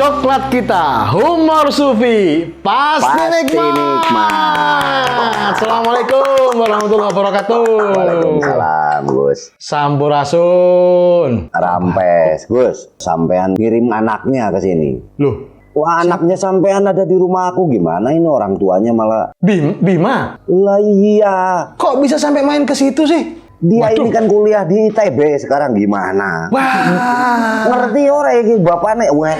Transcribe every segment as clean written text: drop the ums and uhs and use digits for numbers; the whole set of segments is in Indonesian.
Coklat kita, humor Sufi, pasti nikmat. Assalamualaikum warahmatullahi wabarakatuh. Waalaikumsalam, Gus. Sampurasun. Rampes, Gus. Sampean kirim anaknya ke sini. Loh, Wah, anaknya sampean ada di rumah aku. Gimana ini orang tuanya malah... Bima? Lah iya. Kok bisa sampai main ke situ sih? Dia Waduh. ini kan kuliah di ITB sekarang gimana? Wah, Ngerti orang ini bapaknya? Wah.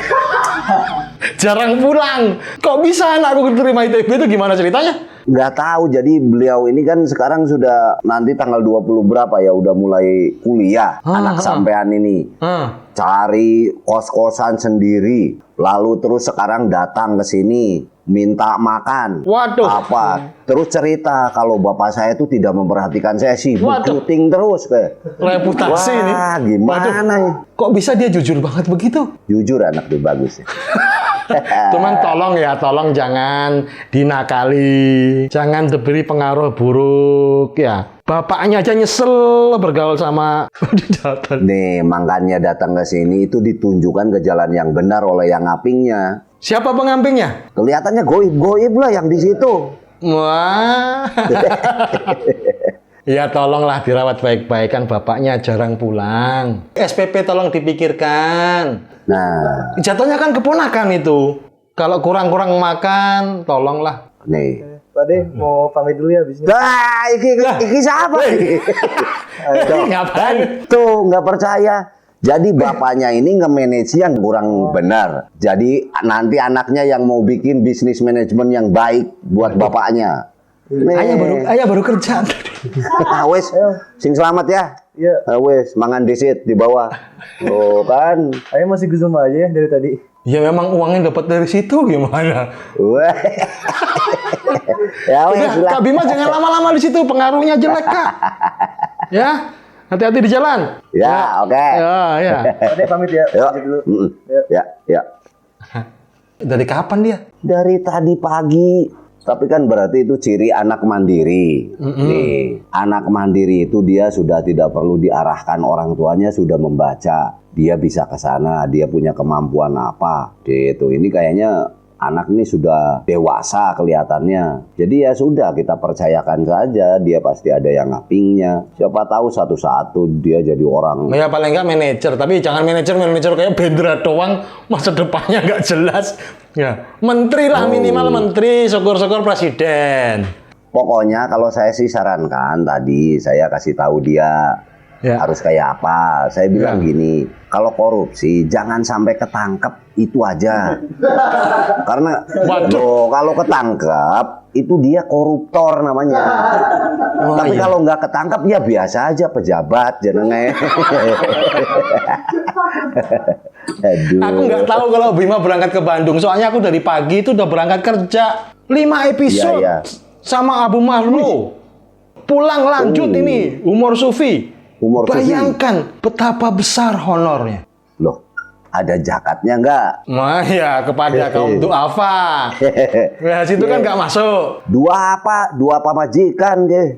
jarang pulang. Kok bisa anakku diterima ITB itu gimana ceritanya? Nggak tahu, jadi beliau ini kan sekarang sudah nanti tanggal 20 berapa ya udah mulai kuliah. Anak sampean ini cari kos-kosan sendiri, lalu terus sekarang datang ke sini minta makan. Waduh. Apa? Terus cerita kalau bapak saya itu tidak memperhatikan saya, sibuk Waduh. syuting terus kayak. Reputasi ini. Wah, gimana ya? Kok bisa dia jujur banget begitu? Jujur anak tuh bagus ya. Cuman tolong jangan dinakali, jangan diberi pengaruh buruk ya. Bapaknya aja nyesel bergaul sama Dalton. Nih, makanya datang ke sini itu ditunjukkan ke jalan yang benar oleh yang ngapingnya. Siapa pengampingnya? Kelihatannya goib-goib lah yang di situ. Wah. Ya tolonglah dirawat baik-baik, kan bapaknya jarang pulang. SPP tolong dipikirkan. Nah, Jatuhnya kan keponakan itu. Kalau kurang-kurang makan, tolonglah. nih. Pak De, mau pamit dulu ya abisnya. Dah, iki siapa? Ngapain? Tuh, nggak percaya. Jadi bapaknya ini nge-manage yang kurang benar. Jadi nanti anaknya yang mau bikin bisnis manajemen yang baik buat bapaknya. Nih. Ayah baru kerja. Wes, sing selamat ya. Iya. Wes, mangan desit di bawah. Tuh kan. Ayah masih guzum aja ya dari tadi. Ya memang uangnya dapat dari situ gimana? Wah. Ya wes, Udah, Kak Bima jangan lama-lama di situ, pengaruhnya jelek Kak. Ya, hati-hati di jalan. ya, oke. Ya. Pak De pamit ya. Yuk. Pamit dulu. Ya. Dari kapan dia? Dari tadi pagi. Tapi kan berarti itu ciri anak mandiri. Nih, anak mandiri itu dia sudah tidak perlu diarahkan orang tuanya, sudah membaca. Dia bisa ke sana, dia punya kemampuan apa. Gitu. Ini kayaknya anak ini sudah dewasa kelihatannya. Jadi ya sudah, kita percayakan saja, dia pasti ada yang ngapingnya. Siapa tahu satu satu dia jadi orang. Ya paling nggak manajer, tapi jangan manajer kayak Bendera doang, masa depannya nggak jelas. Ya, menteri lah minimal menteri, syukur-syukur presiden. Pokoknya kalau saya sih sarankan tadi saya kasih tahu dia harus kayak apa. Saya bilang gini, kalau korupsi jangan sampai ketangkep, itu aja. Karena loh, kalau ketangkep itu dia koruptor namanya. Tapi kalau nggak ketangkep ya biasa aja pejabat jenenge. Aduh. Aku nggak tahu kalau Bima berangkat ke Bandung, soalnya aku dari pagi itu udah berangkat kerja 5 episode Iya. sama Abu Marlo. Pulang lanjut ini humor Sufi. Humor Sufi. Bayangkan betapa besar honornya. Loh, ada jakatnya nggak? Nah ya kepada kaum duafa. Ya situ kan nggak masuk. Dua apa majikan deh.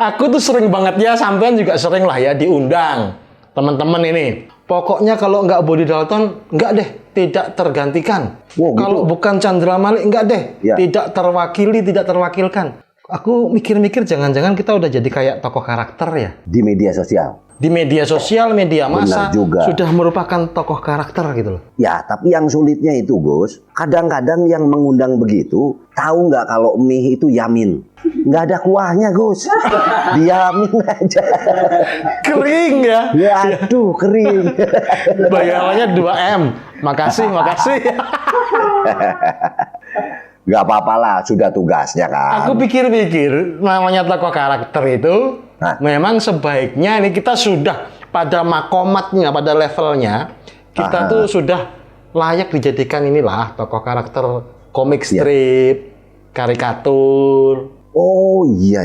Aku tuh sering banget ya, sampean juga sering lah ya diundang teman-teman ini. Pokoknya kalau nggak Body Dalton, nggak deh, tidak tergantikan. Wow, gitu. Kalau bukan Chandra Malik, nggak deh, Ya. tidak terwakili, tidak terwakilkan. Aku mikir-mikir jangan-jangan kita udah jadi kayak tokoh karakter ya. Di media sosial. Di media sosial, media massa, Benar juga. sudah merupakan tokoh karakter gitu loh. Ya, tapi yang sulitnya itu, Gus, kadang-kadang yang mengundang begitu, tahu nggak kalau mie itu yamin? Nggak ada kuahnya, Gus. Diamin aja. Kering ya. Ya, aduh, kering. Bayarannya 2M. Makasih. Nggak apa-apa lah, sudah tugasnya kan. Aku pikir-pikir, namanya tokoh karakter itu memang sebaiknya ini kita sudah pada makomatnya, pada levelnya, kita tuh sudah layak dijadikan inilah tokoh karakter komik strip, karikatur. Oh iya.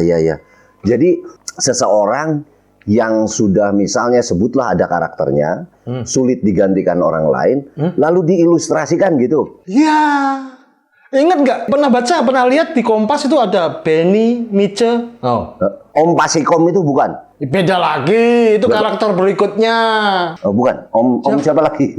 Jadi seseorang yang sudah misalnya sebutlah ada karakternya, sulit digantikan orang lain, lalu diilustrasikan gitu. Iya. Ingat nggak? Pernah lihat di Kompas itu ada Benny Mice? Oh. Om Pasikom itu bukan? Beda lagi, itu karakter berikutnya. Oh, bukan. Om siapa lagi?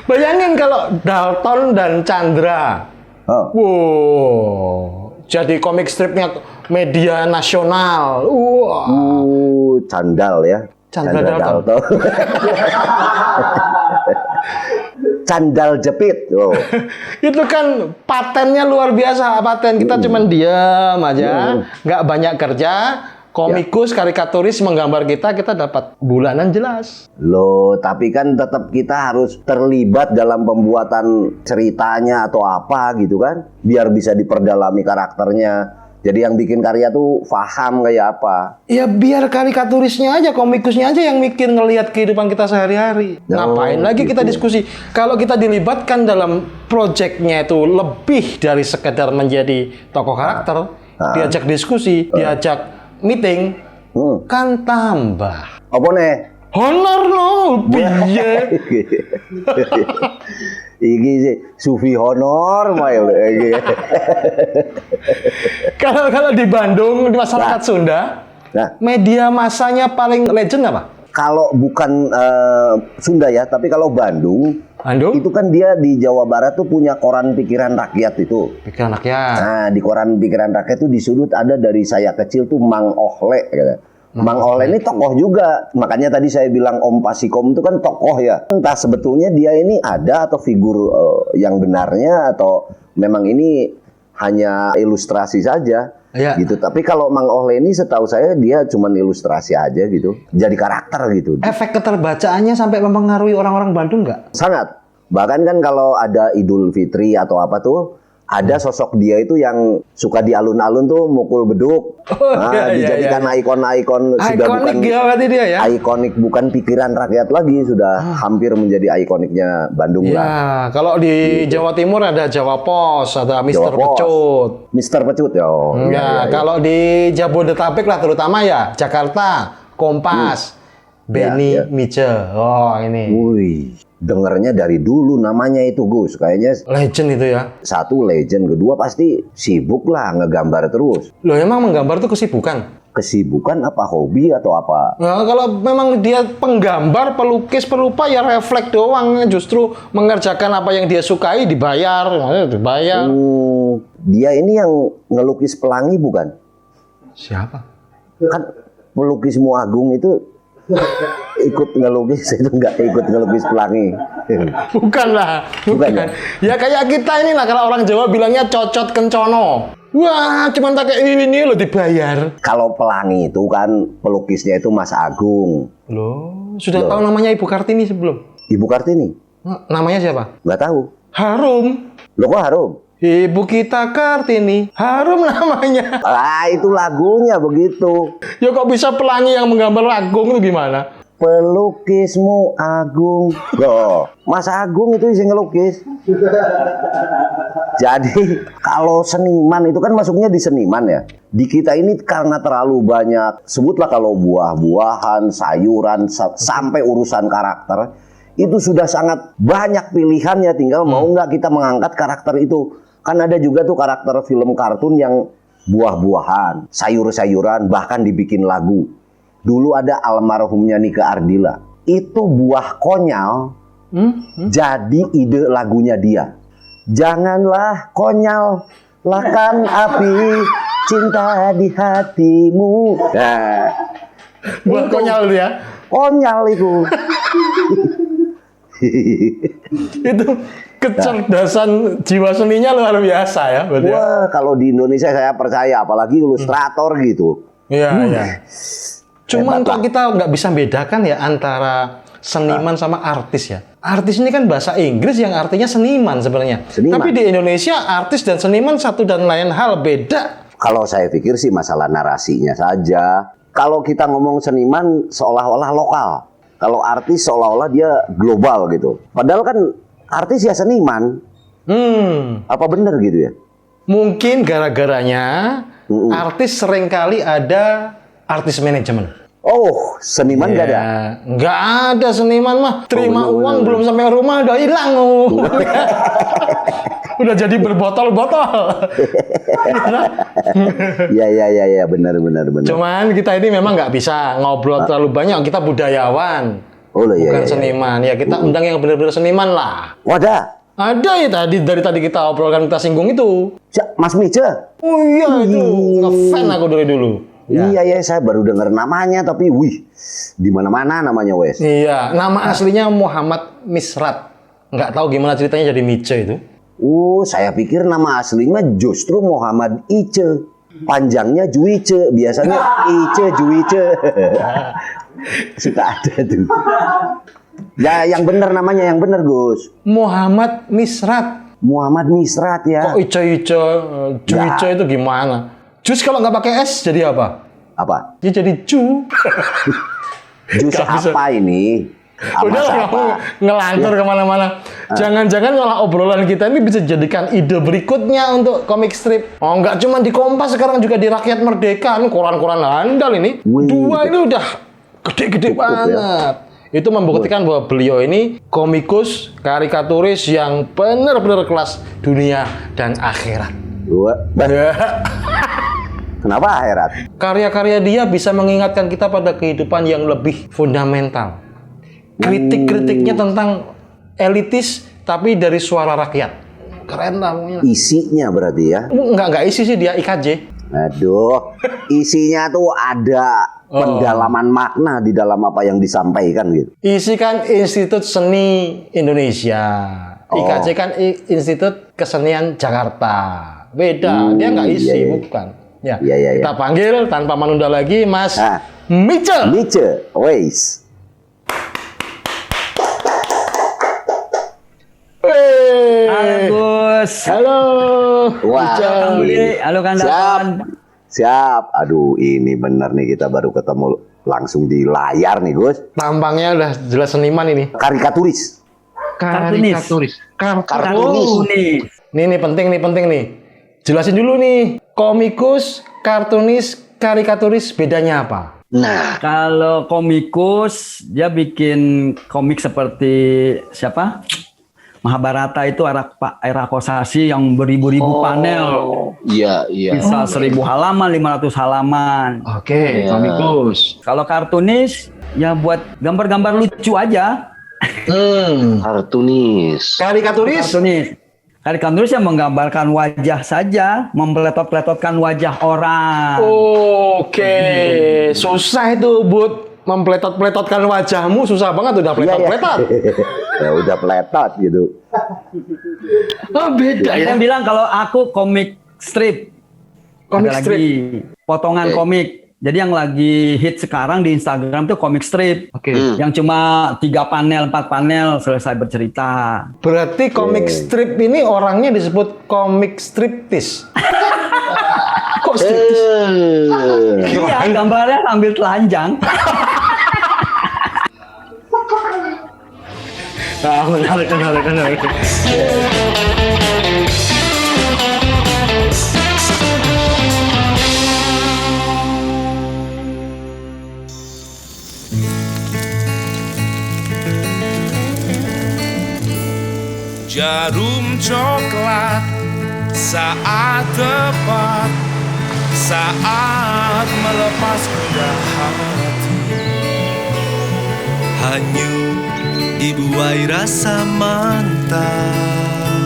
Bayangin kalau Dalton dan Chandra. Oh. Wow, jadi komik stripnya media nasional. Wah. Candal ya. Chandra Dalton. Candal jepit. Oh. Itu kan patennya luar biasa. Paten kita cuman diam aja, nggak banyak kerja. Komikus, karikaturis menggambar kita dapat bulanan jelas. Loh, tapi kan tetap kita harus terlibat dalam pembuatan ceritanya atau apa gitu kan, biar bisa diperdalami karakternya. Jadi yang bikin karya tuh paham kayak apa. Ya biar karikaturisnya aja, komikusnya aja yang mikir ngelihat kehidupan kita sehari-hari. Ngapain lagi kita diskusi? Kalau kita dilibatkan dalam proyeknya itu lebih dari sekedar menjadi tokoh karakter, diajak diskusi, diajak meeting, kan tambah. Apa nih? Honor no, piye? Iki sih Sufi honor mail. Kalau di Bandung di masyarakat Sunda, media massanya paling legend apa? Kalau bukan Sunda ya, tapi kalau Bandung, itu kan dia di Jawa Barat tuh punya koran Pikiran Rakyat itu. Pikiran Rakyat. Nah, di koran Pikiran Rakyat tuh di sudut ada dari saya kecil tuh Mang Ohle. Gitu. Mang Ohle ini tokoh juga. Makanya tadi saya bilang Om Pasikom itu kan tokoh ya. Entah sebetulnya dia ini ada atau figur yang benarnya atau memang ini hanya ilustrasi saja. Ya. Gitu. Tapi kalau Mang Ohle ini setahu saya dia cuma ilustrasi aja gitu. Jadi karakter gitu. Efek keterbacaannya sampai mempengaruhi orang-orang Bandung nggak? Sangat. Bahkan kan kalau ada Idul Fitri atau apa tuh, ada sosok dia itu yang suka di alun-alun tuh mukul beduk. Dijadikan ikon-ikon sudah bukan dia ya. Ikonik bukan Pikiran Rakyat lagi, sudah hampir menjadi ikoniknya Bandung lah. Ya, kalau di Jawa Timur ada Jawa Pos, ada Mister Pecut. Mister Pecut ya. Kalau di Jabodetabek lah terutama ya Jakarta, Kompas, Benny Mice. Oh, ini. Wih. Dengernya dari dulu namanya itu Gus, kayaknya legend itu ya. Satu legend, kedua pasti sibuk lah ngegambar terus. Loh emang menggambar tuh kesibukan? Kesibukan apa hobi atau apa? Nah, kalau memang dia penggambar, pelukis, pelupa ya refleks doang, justru mengerjakan apa yang dia sukai dibayar. Dia ini yang ngelukis pelangi bukan? Siapa? Kan pelukismu Agung itu ikut ngelukis itu nggak ikut ngelukis pelangi. Bukan lah. Ya kayak kita ini lah, kalau orang Jawa bilangnya cocot kencono. Wah, cuman pakai ini loh dibayar. Kalau pelangi itu kan pelukisnya itu Mas Agung. Loh, sudah tahu namanya Ibu Kartini sebelum? Ibu Kartini? Namanya siapa? Nggak tahu. Harum. Loh kok Harum? Ibu kita Kartini, Harum namanya. Itu lagunya begitu. Ya kok bisa pelangi yang menggambar Agung itu gimana? Pelukismu Agung. Loh, Mas Agung itu yang ngelukis. Jadi kalau seniman itu kan masuknya di seniman ya. Di kita ini karena terlalu banyak, sebutlah kalau buah-buahan, sayuran, sampai urusan karakter, itu sudah sangat banyak pilihannya. Tinggal mau nggak kita mengangkat karakter itu. Kan ada juga tuh karakter film kartun yang buah-buahan, sayur-sayuran, bahkan dibikin lagu. Dulu ada almarhumnya Nika Ardila. Itu buah konyal, jadi ide lagunya dia. Janganlah konyal, lakan api cinta di hatimu. Nah, buah konyal dia. Konyal itu. Itu kecerdasan jiwa seninya luar biasa ya. Wah, kalau di Indonesia saya percaya, apalagi ilustrator gitu. Iya. Cuman kok kita nggak bisa bedakan ya antara seniman sama artis ya. Artis ini kan bahasa Inggris yang artinya seniman sebenarnya. Tapi di Indonesia artis dan seniman satu dan lain hal, beda. Kalau saya pikir sih masalah narasinya saja. Kalau kita ngomong seniman seolah-olah lokal. Kalau artis seolah-olah dia global gitu. Padahal kan artis ya seniman. Apa benar gitu ya? Mungkin gara-garanya artis seringkali ada artis manajemen. Oh, seniman nggak ada? Nggak ada seniman mah. Terima uang belum sampai rumah udah hilang. Udah jadi berbotol-botol. Iya, benar. Cuman kita ini memang nggak bisa ngobrol terlalu banyak. Kita budayawan, Oh, iya, bukan iya. seniman. Ya kita undang yang benar-benar seniman lah. Wadah, Ada ya dari tadi kita obrolkan, kita singgung itu. Mas Mice. Oh iya itu ngefan aku dari dulu. Iya, saya baru dengar namanya, tapi wih, di mana-mana namanya wes. Iya, nama aslinya Muhammad Misrat. Nggak tahu gimana ceritanya jadi Mice itu. Saya pikir nama aslinya justru Muhammad Ice. Panjangnya Juice, biasanya Ice Juice. Suka ada tuh. Ya, yang benar namanya, yang benar, Gus. Muhammad Misrat. Muhammad Misrat ya. Kok Ice, Juice itu gimana? Jus kalau nggak pakai es jadi apa? Apa? Dia jadi Ju. Jus Nggak bisa. apa ini? Apa Udah siapa? kamu ngelantur kemana-mana. Jangan-jangan malah obrolan kita ini bisa jadikan ide berikutnya untuk komik strip. Oh, nggak cuma di Kompas, sekarang juga di Rakyat Merdeka. Ini koran-koran handal ini. Wih, Dua ini udah gede-gede cukup ya. banget. Itu membuktikan bahwa beliau ini komikus, karikaturis yang benar-benar kelas dunia dan akhirat. Kenapa akhirat? Karya-karya dia bisa mengingatkan kita pada kehidupan yang lebih fundamental. Kritik-kritiknya tentang elitis, tapi dari suara rakyat. Keren lah pokoknya. Isinya berarti ya. Enggak isi sih, dia IKJ. Aduh, isinya tuh ada pendalaman makna di dalam apa yang disampaikan gitu. Isi kan Institut Seni Indonesia. IKJ kan Institut Kesenian Jakarta. Beda, dia nggak isi, bukan. Ya, Iya. kita panggil tanpa menunda lagi Mas Mice. Mice, wes. Halo Gus. Halo. Wah, Kang Budi. Halo Kang Dapan. Siap. Aduh, ini bener nih, kita baru ketemu langsung di layar nih, Gus. Tampangnya udah jelas seniman ini. Karikaturis. Kartunis. Kartunis. Nih penting nih. Jelasin dulu nih. Komikus, kartunis, karikaturis bedanya apa? Nah, Kalau komikus dia bikin komik seperti siapa? Mahabharata itu era kosasi yang beribu-ribu panel. Iya. Bisa 1000 halaman, 500 halaman. Oke, komikus. Kalau kartunis ya buat gambar-gambar lucu aja. Kartunis. Karikaturis. Karikaturis yang menggambarkan wajah saja, mempletot-pletotkan wajah orang. Oke, susah itu Bud. Mempletot-pletotkan wajahmu susah banget, udah pletot-pletot. Ya udah pletot gitu. Oh, beda ya. Saya bilang kalau aku komik strip. Komik Ada strip. lagi potongan komik. Jadi yang lagi hit sekarang di Instagram tuh komik strip. Oke. Yang cuma 3 panel, 4 panel selesai bercerita. Berarti komik strip ini orangnya disebut komik striptis. Kok striptis? Iya, gambarnya sambil telanjang. Menarik. Jarum coklat saat tepat, saat melepas kuda hati. Hanyut dibuai rasa mantap.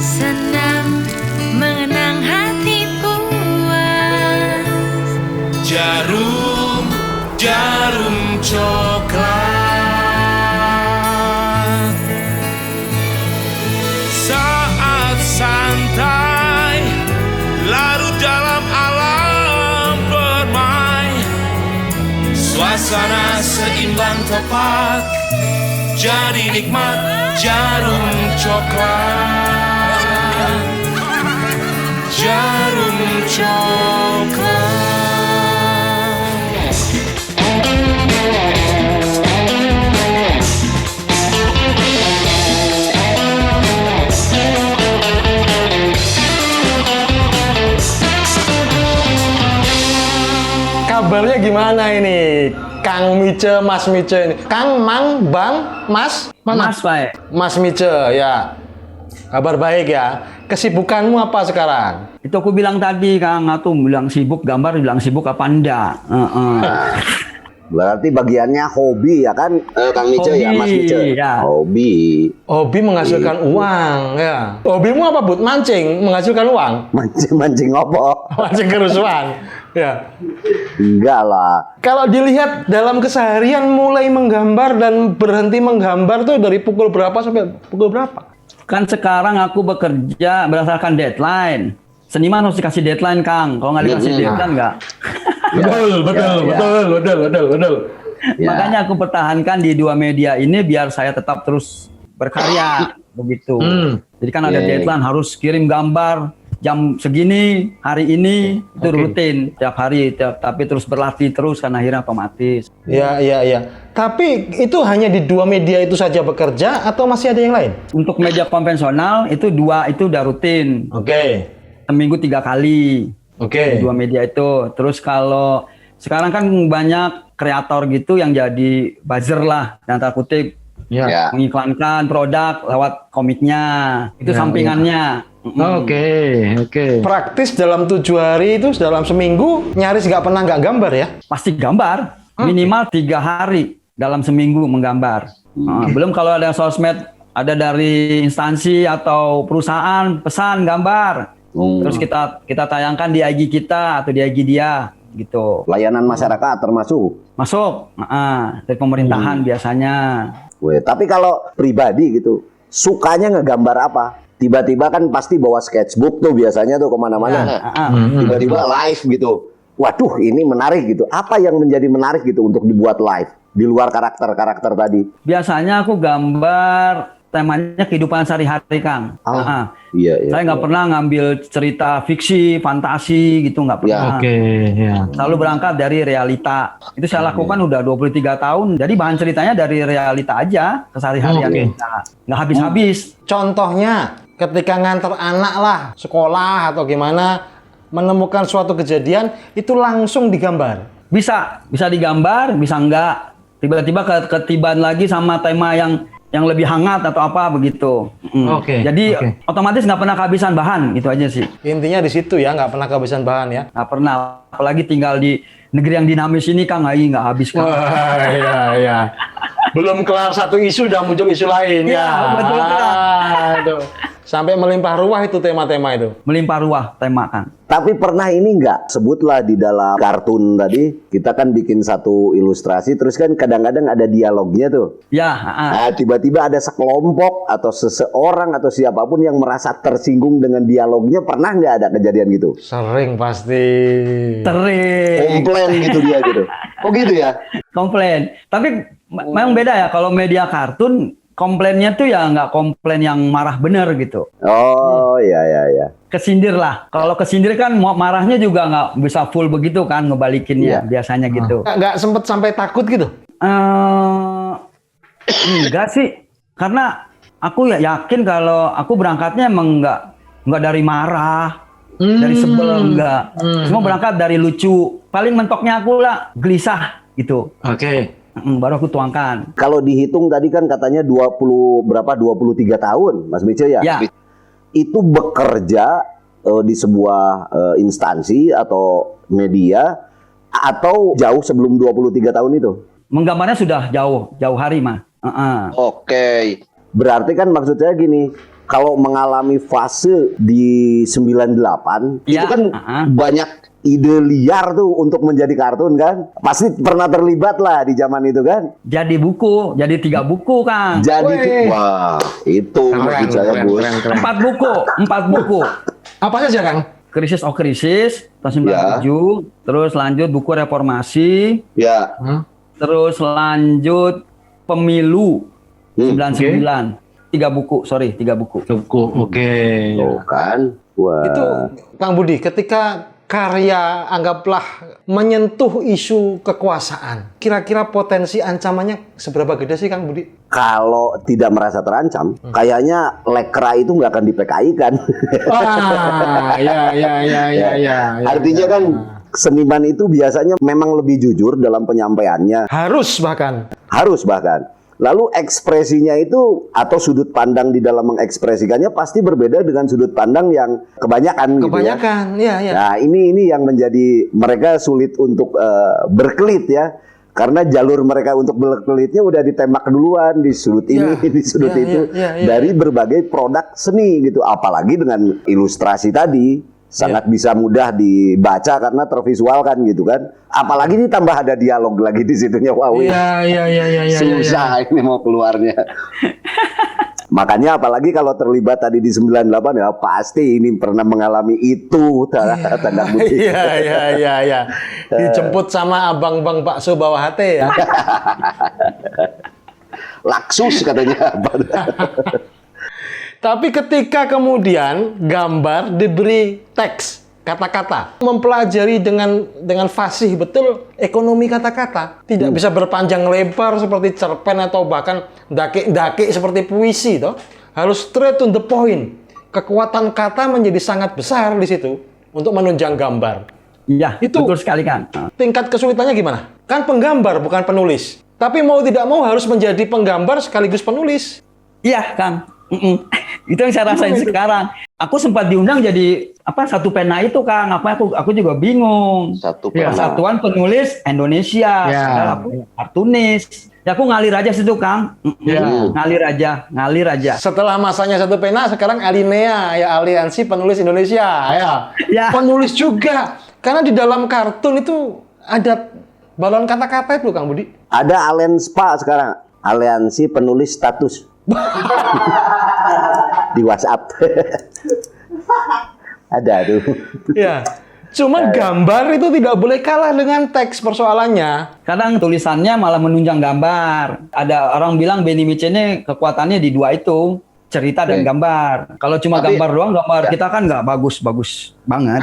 Senang mengenang hati puas. Jarum coklat. Saat santai larut dalam alam bermain, suasana seimbang tepat, jadi nikmat jarum coklat. Jarum coklat. Kabarnya gimana ini? Kang Mice, Mas Mice ini. Kang, Mang, Bang, Mas? Mana? Mas, Pak. Mas Mice, ya. Kabar baik ya. Kesibukanmu apa sekarang? Itu aku bilang tadi, Kang. Aku bilang sibuk gambar, bilang sibuk apa enggak? Berarti bagiannya hobi ya kan, Kang Mice ya, Mas Mice? Ya. Hobi. Hobi menghasilkan uang ya. Hobimu apa, Bud? Mancing menghasilkan uang? Mancing apa? Mancing kerusuhan. Ya. Enggak lah. Kalau dilihat dalam keseharian mulai menggambar dan berhenti menggambar tuh dari pukul berapa sampai pukul berapa? Kan sekarang aku bekerja berdasarkan deadline. Seniman harus dikasih deadline, Kang. Kalau nggak dikasih deadline nggak. Betul. Ya. Makanya aku pertahankan di dua media ini biar saya tetap terus berkarya begitu. Jadi kan ada deadline harus kirim gambar jam segini hari ini itu rutin tiap hari tapi terus berlatih terus kan akhirnya otomatis. Iya. Tapi itu hanya di dua media itu saja bekerja atau masih ada yang lain? Untuk media konvensional itu dua itu udah rutin. Oke. Seminggu 3 kali. Oke. Dua media itu. Terus kalau sekarang kan banyak kreator gitu yang jadi buzzer lah, dan tanda kutip Ya. mengiklankan produk lewat komiknya. Itu sampingannya. Oke. Praktis dalam 7 hari itu dalam seminggu nyaris nggak pernah nggak gambar ya? Pasti gambar. Minimal 3 hari dalam seminggu menggambar. Belum kalau ada sosmed, ada dari instansi atau perusahaan pesan gambar. Terus kita tayangkan di IG kita atau di IG dia gitu. Layanan masyarakat termasuk. Masuk dari pemerintahan biasanya. Weh, tapi kalau pribadi gitu, sukanya ngegambar apa? Tiba-tiba kan pasti bawa sketchbook tuh biasanya tuh kemana-mana. Tiba-tiba live gitu. Waduh, ini menarik gitu. Apa yang menjadi menarik gitu untuk dibuat live di luar karakter-karakter tadi? Biasanya aku gambar temanya kehidupan sehari-hari, Kang. Iya. Saya nggak pernah ngambil cerita fiksi, fantasi gitu, nggak pernah. Selalu berangkat dari realita. Itu saya lakukan udah 23 tahun. Jadi bahan ceritanya dari realita aja, keseharian kita. Nggak habis-habis. Contohnya ketika nganter anak lah sekolah atau gimana menemukan suatu kejadian itu langsung digambar. Bisa digambar, bisa enggak. Tiba-tiba ketiban lagi sama tema yang lebih hangat atau apa begitu. Jadi otomatis nggak pernah kehabisan bahan, itu aja sih. Intinya di situ ya, nggak pernah kehabisan bahan ya. Nggak pernah, apalagi tinggal di negeri yang dinamis ini, Kang, nggak habis, Kang. Iya. Belum kelar satu isu udah muncul isu lain ya. Betul. Aduh. Sampai melimpah ruah itu tema-tema itu. Melimpah ruah tema, Kang. Tapi pernah ini nggak, sebutlah di dalam kartun tadi, kita kan bikin satu ilustrasi, terus kan kadang-kadang ada dialognya tuh. Ya. Nah, tiba-tiba ada sekelompok atau seseorang atau siapapun yang merasa tersinggung dengan dialognya, pernah nggak ada kejadian gitu? Sering pasti. Sering. Komplain gitu dia gitu. Oh gitu ya? Komplain. Tapi memang beda ya, kalau media kartun, komplainnya tuh ya nggak komplain yang marah bener gitu. Oh iya. Kesindir lah. Kalau kesindir kan marahnya juga nggak bisa full begitu kan, ngebalikinnya biasanya gitu. Nggak sempet sampai takut gitu? Enggak sih. Karena aku ya yakin kalau aku berangkatnya emang nggak dari marah, dari sebel, enggak. Semua berangkat dari lucu. Paling mentoknya aku lah gelisah gitu. Baru aku tuangkan. Kalau dihitung tadi kan katanya 23 tahun, Mas Mice ya? Ya. Itu bekerja di sebuah instansi atau media atau jauh sebelum 23 tahun itu? Menggambarnya sudah jauh hari, Mas. Oke. Berarti kan maksudnya gini, kalau mengalami fase di 98 itu kan banyak ide liar tuh untuk menjadi kartun kan? Pasti pernah terlibat lah di zaman itu kan? Jadi buku, jadi 3 buku, Kang. Jadi wah, itu maksud saya, Bos. 4 buku. Apa saja, Kang? Krisis tahun 97, terus lanjut buku reformasi, Ya. terus lanjut pemilu 99. 3 buku. Tuh kan? Wah. Itu Kang Budi, ketika karya anggaplah menyentuh isu kekuasaan, kira-kira potensi ancamannya seberapa gede sih, Kang Budi? Kalau tidak merasa terancam, kayaknya lekra itu nggak akan di-PKI kan? Ya. Artinya kan seniman itu biasanya memang lebih jujur dalam penyampaiannya. Harus bahkan. Lalu ekspresinya itu atau sudut pandang di dalam mengekspresikannya pasti berbeda dengan sudut pandang yang kebanyakan gitu ya. Kebanyakan, iya. Nah, ini yang menjadi mereka sulit untuk berkelit ya. Karena jalur mereka untuk berkelitnya udah ditembak duluan di sudut ini, di sudut itu dari berbagai produk seni gitu. Apalagi dengan ilustrasi tadi sangat bisa mudah dibaca karena tervisualkan gitu kan. Apalagi ditambah ada dialog lagi di situnya. Wow. Iya. Susah ini mau keluarnya. Makanya apalagi kalau terlibat tadi di 98 ya pasti ini pernah mengalami itu tanda kutip. Iya. Dijemput sama abang-abang bakso bawah hati ya. Laksus katanya. Tapi ketika kemudian gambar diberi teks kata-kata, mempelajari dengan fasih betul ekonomi kata-kata, tidak bisa berpanjang lebar seperti cerpen atau bahkan daki-daki seperti puisi toh. Harus straight to the point. Kekuatan kata menjadi sangat besar di situ untuk menunjang gambar. Iya, Itu- betul sekali Kang. Tingkat kesulitannya gimana? Kan penggambar bukan penulis. Tapi mau tidak mau harus menjadi penggambar sekaligus penulis. Iya, Kang. Itu yang saya rasain sekarang. Aku sempat diundang jadi satu pena itu, Kang. Aku juga bingung. Satu Ya, pena. Satuan Penulis Indonesia. Ya. Padahal aku kartunis. Ya aku ngalir aja situ, Kang. Ngalir aja. Setelah masanya satu pena, sekarang Alinea, ya Aliansi Penulis Indonesia. Ya. Penulis juga. Karena di dalam kartun itu ada balon kata-kata itu, Kang Budi. Ada Alenspa sekarang, Aliansi Penulis Status. Di WhatsApp. Ada tuh. Ya. Cuman gambar itu tidak boleh kalah dengan teks persoalannya. Kadang tulisannya malah menunjang gambar. Ada orang bilang Benny Miche ini kekuatannya di dua itu, cerita dan gambar. Kalau cuma Tapi- gambar doang, gambar kita kan nggak bagus-bagus banget.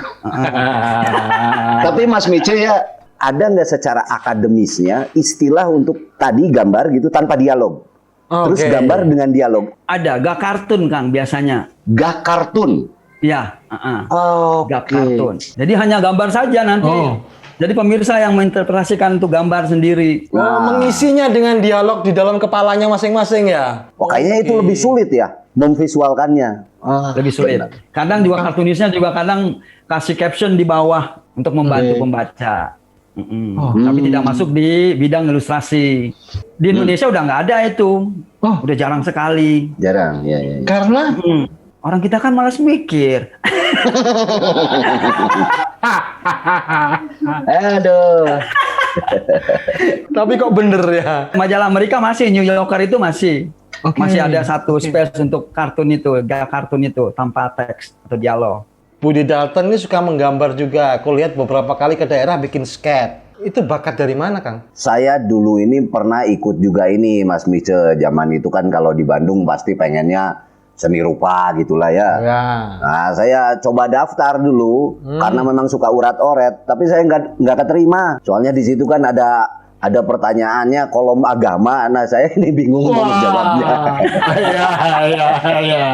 Tapi Mas Miche ya, ada nggak secara akademisnya istilah untuk tadi gambar gitu tanpa dialog? Terus Oke. gambar dengan dialog. Ada gak kartun, Kang, biasanya. Gak kartun. Ya, Oh, gak kartun. Jadi hanya gambar saja nanti. Oh. Jadi pemirsa yang menginterpretasikan untuk gambar sendiri. Mengisinya dengan dialog di dalam kepalanya masing-masing ya. Oh, kayaknya itu lebih sulit ya, memvisualkannya. Lebih sulit. Kadang juga kartunisnya juga kadang kasih caption di bawah untuk membantu pembaca. Tapi tidak masuk di bidang ilustrasi. Di Indonesia udah nggak ada itu. Udah jarang sekali. Jarang, ya. Karena Orang kita kan malas mikir. Aduh. tapi kok bener ya. Majalah Amerika masih, New Yorker itu masih. Masih ada satu space untuk kartun itu, gak kartun itu, tanpa teks atau dialog. Budi Dalton ini suka menggambar juga. Aku lihat beberapa kali ke daerah bikin sketch. Itu bakat dari mana, Kang? Saya dulu ini pernah ikut juga ini, Mas Miche. Zaman itu kan kalau di Bandung pasti pengennya seni rupa gitulah ya. Ya. Nah, saya coba daftar dulu karena memang suka urat-oret, tapi saya nggak keterima. Soalnya di situ kan ada pertanyaannya kolom agama. Nah, saya ini bingung mau jawabnya. Iya.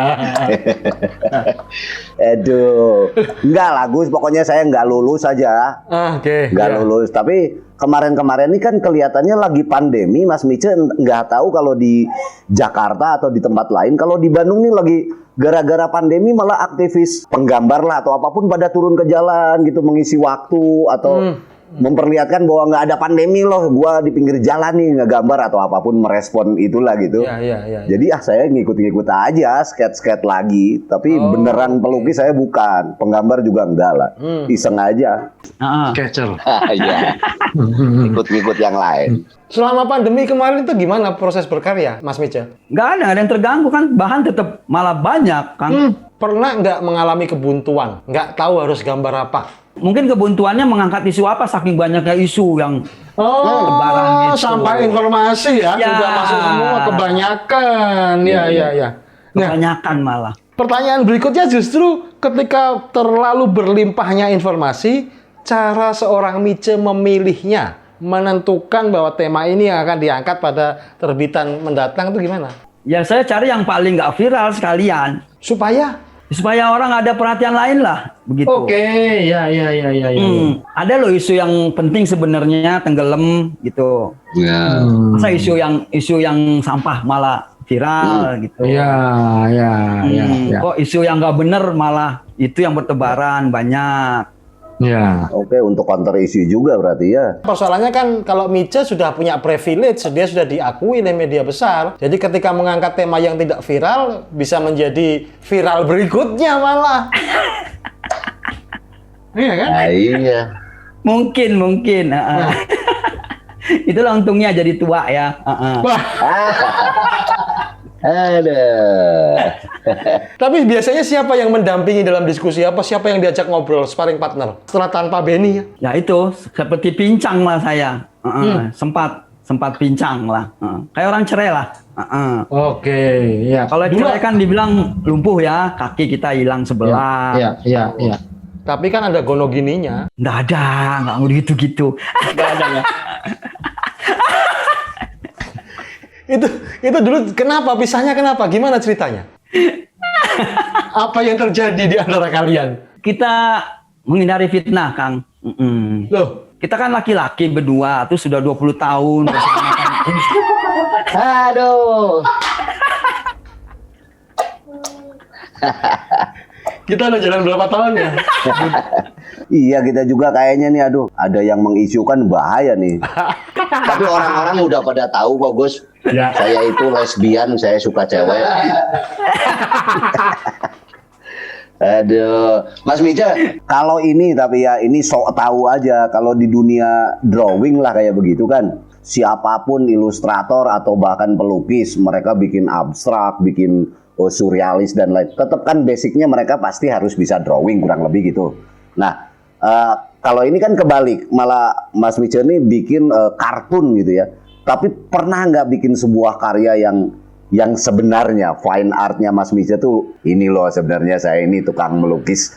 Aduh, nggak lah Gus, pokoknya saya nggak lulus aja. Oke. Nggak ya. lulus, tapi kemarin-kemarin ini kan kelihatannya lagi pandemi, Mas Miche. Nggak tahu kalau di Jakarta atau di tempat lain. Kalau di Bandung nih lagi gara-gara pandemi malah aktivis penggambar lah atau apapun pada turun ke jalan gitu mengisi waktu atau memperlihatkan bahwa nggak ada pandemi loh, gua di pinggir jalan nih ngegambar atau apapun merespon itulah gitu. Iya. Jadi saya ngikut-ngikut aja, skate-skate lagi. Tapi beneran pelukis saya bukan, penggambar juga enggak lah, iseng aja. Catcher. Iya, ngikut-ngikut yang lain. Selama pandemi kemarin itu gimana proses berkarya, Mas Miche? Nggak ada yang terganggu kan, bahan tetap malah banyak kan. Pernah nggak mengalami kebuntuan? Nggak tahu harus gambar apa? Mungkin kebuntuannya mengangkat isu apa saking banyaknya isu yang lebaran gitu. Sampai informasi ya, Ya. sudah masuk semua kebanyakan. Iya. Nah, kebanyakan malah. pertanyaan berikutnya justru ketika terlalu berlimpahnya informasi, cara seorang Miche memilihnya, menentukan bahwa tema ini yang akan diangkat pada terbitan mendatang itu gimana? Ya saya cari yang paling nggak viral sekalian. Supaya supaya orang ada perhatian lain lah begitu. Oke, ya. Ada loh isu yang penting sebenarnya tenggelam gitu. Ya. Masa isu yang sampah malah viral gitu. Iya. Kok isu yang nggak bener malah itu yang bertebaran banyak. Ya. Oke, untuk counter isu juga berarti ya. Persoalannya kan kalau Mice sudah punya privilege, dia sudah diakui oleh media besar. Jadi ketika mengangkat tema yang tidak viral, bisa menjadi viral berikutnya malah. Iya kan? Nah, iya. Mungkin. Itulah untungnya jadi tua ya. Wah, Aduh. tapi biasanya siapa yang mendampingi dalam diskusi? Siapa yang diajak ngobrol, sparring partner? Setelah tanpa Benny ya? Ya itu seperti pincang lah saya. Sempat pincang lah. Kayak orang cerai lah. Oke, ya. Kalau cerai kan dibilang lumpuh ya, kaki kita hilang sebelah. Iya. Tapi kan ada gonogininya. Nggak ada, nggak gitu-gitu. Nggak ada ya? Itu dulu kenapa? Pisahnya kenapa? Gimana ceritanya? Apa yang terjadi di antara kalian? Kita menghindari fitnah, Kang. Loh, Kita kan laki-laki berdua, tuh sudah 20 tahun. Aduh. kita udah jalan berapa tahun ya? Iya, kita juga kayaknya nih, aduh, ada yang mengisukan bahaya nih. Tapi orang-orang udah pada tahu kok, Gus. Ya. Saya itu lesbian, saya suka cewek. Aduh, Mas Mica, kalau ini tapi ya ini sok tahu aja. Kalau di dunia drawing lah kayak begitu kan, siapapun ilustrator atau bahkan pelukis, mereka bikin abstrak, bikin surrealis dan lain. Tetap kan basicnya mereka pasti harus bisa drawing kurang lebih gitu. Nah, kalau ini kan kebalik, malah Mas Mica ini bikin kartun gitu ya. Tapi pernah nggak bikin sebuah karya yang sebenarnya fine artnya Mas Mica tuh ini loh, sebenarnya saya ini tukang melukis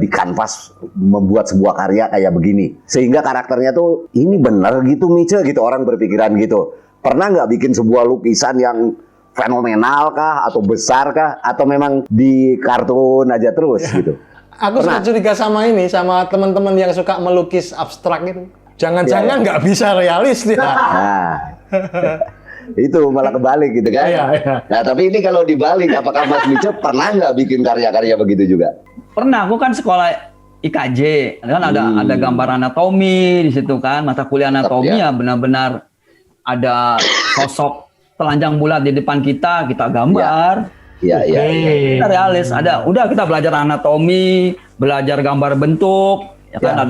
di kanvas membuat sebuah karya kayak begini, sehingga karakternya tuh ini bener gitu Mica gitu, orang berpikiran gitu. Pernah nggak bikin sebuah lukisan yang fenomenal kah atau besar kah, atau memang di kartun aja terus gitu? Aku suka curiga sama teman-teman yang suka melukis abstrak itu. Jangan-jangan nggak bisa realis dia. Nah, itu malah kebalik gitu kan. Iya. Nah, tapi ini kalau dibalik, apakah Mas Mica pernah nggak bikin karya-karya begitu juga? Pernah, aku kan sekolah IKJ, kan ada gambar anatomi di situ kan, mata kuliah anatomi ya benar-benar ada sosok telanjang bulat di depan kita gambar. Iya. Kita realis, udah kita belajar anatomi, belajar gambar bentuk, ya kan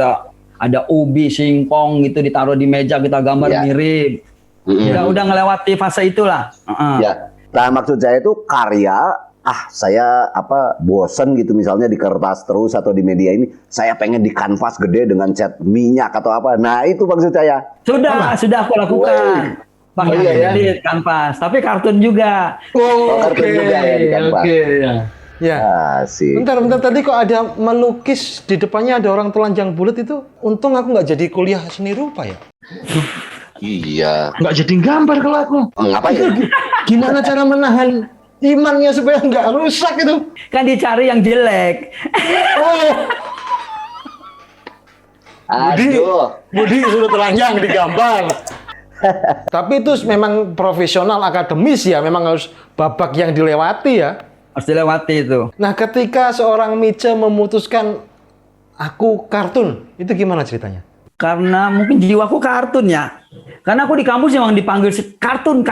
ada ubi, singkong gitu ditaruh di meja kita gambar mirip. Udah ngelewati fase itulah. Ya. Nah, maksud saya itu karya, saya bosen gitu misalnya di kertas terus atau di media ini, saya pengen di kanvas gede dengan cat minyak atau apa. Nah, itu maksud saya. Sudah aku lakukan. Pakai di kanvas, tapi kartun juga. Kartun juga ya di kanvas. Ya. Asik. Bentar, tadi kok ada melukis di depannya ada orang telanjang bulat itu. Untung aku nggak jadi kuliah seni rupa ya. Iya. Nggak jadi gambar kalau aku. Ngapain? Gimana cara menahan imannya supaya nggak rusak itu? Kan dicari yang jelek. Aduh. Budi sudah telanjang digambar. Tapi itu memang profesional akademis ya, memang harus babak yang dilewati ya. Harus dilewati itu. Nah, ketika seorang Mica memutuskan aku kartun, itu gimana ceritanya? Karena mungkin jiwaku kartun ya. Karena aku di kampus memang dipanggil kartun.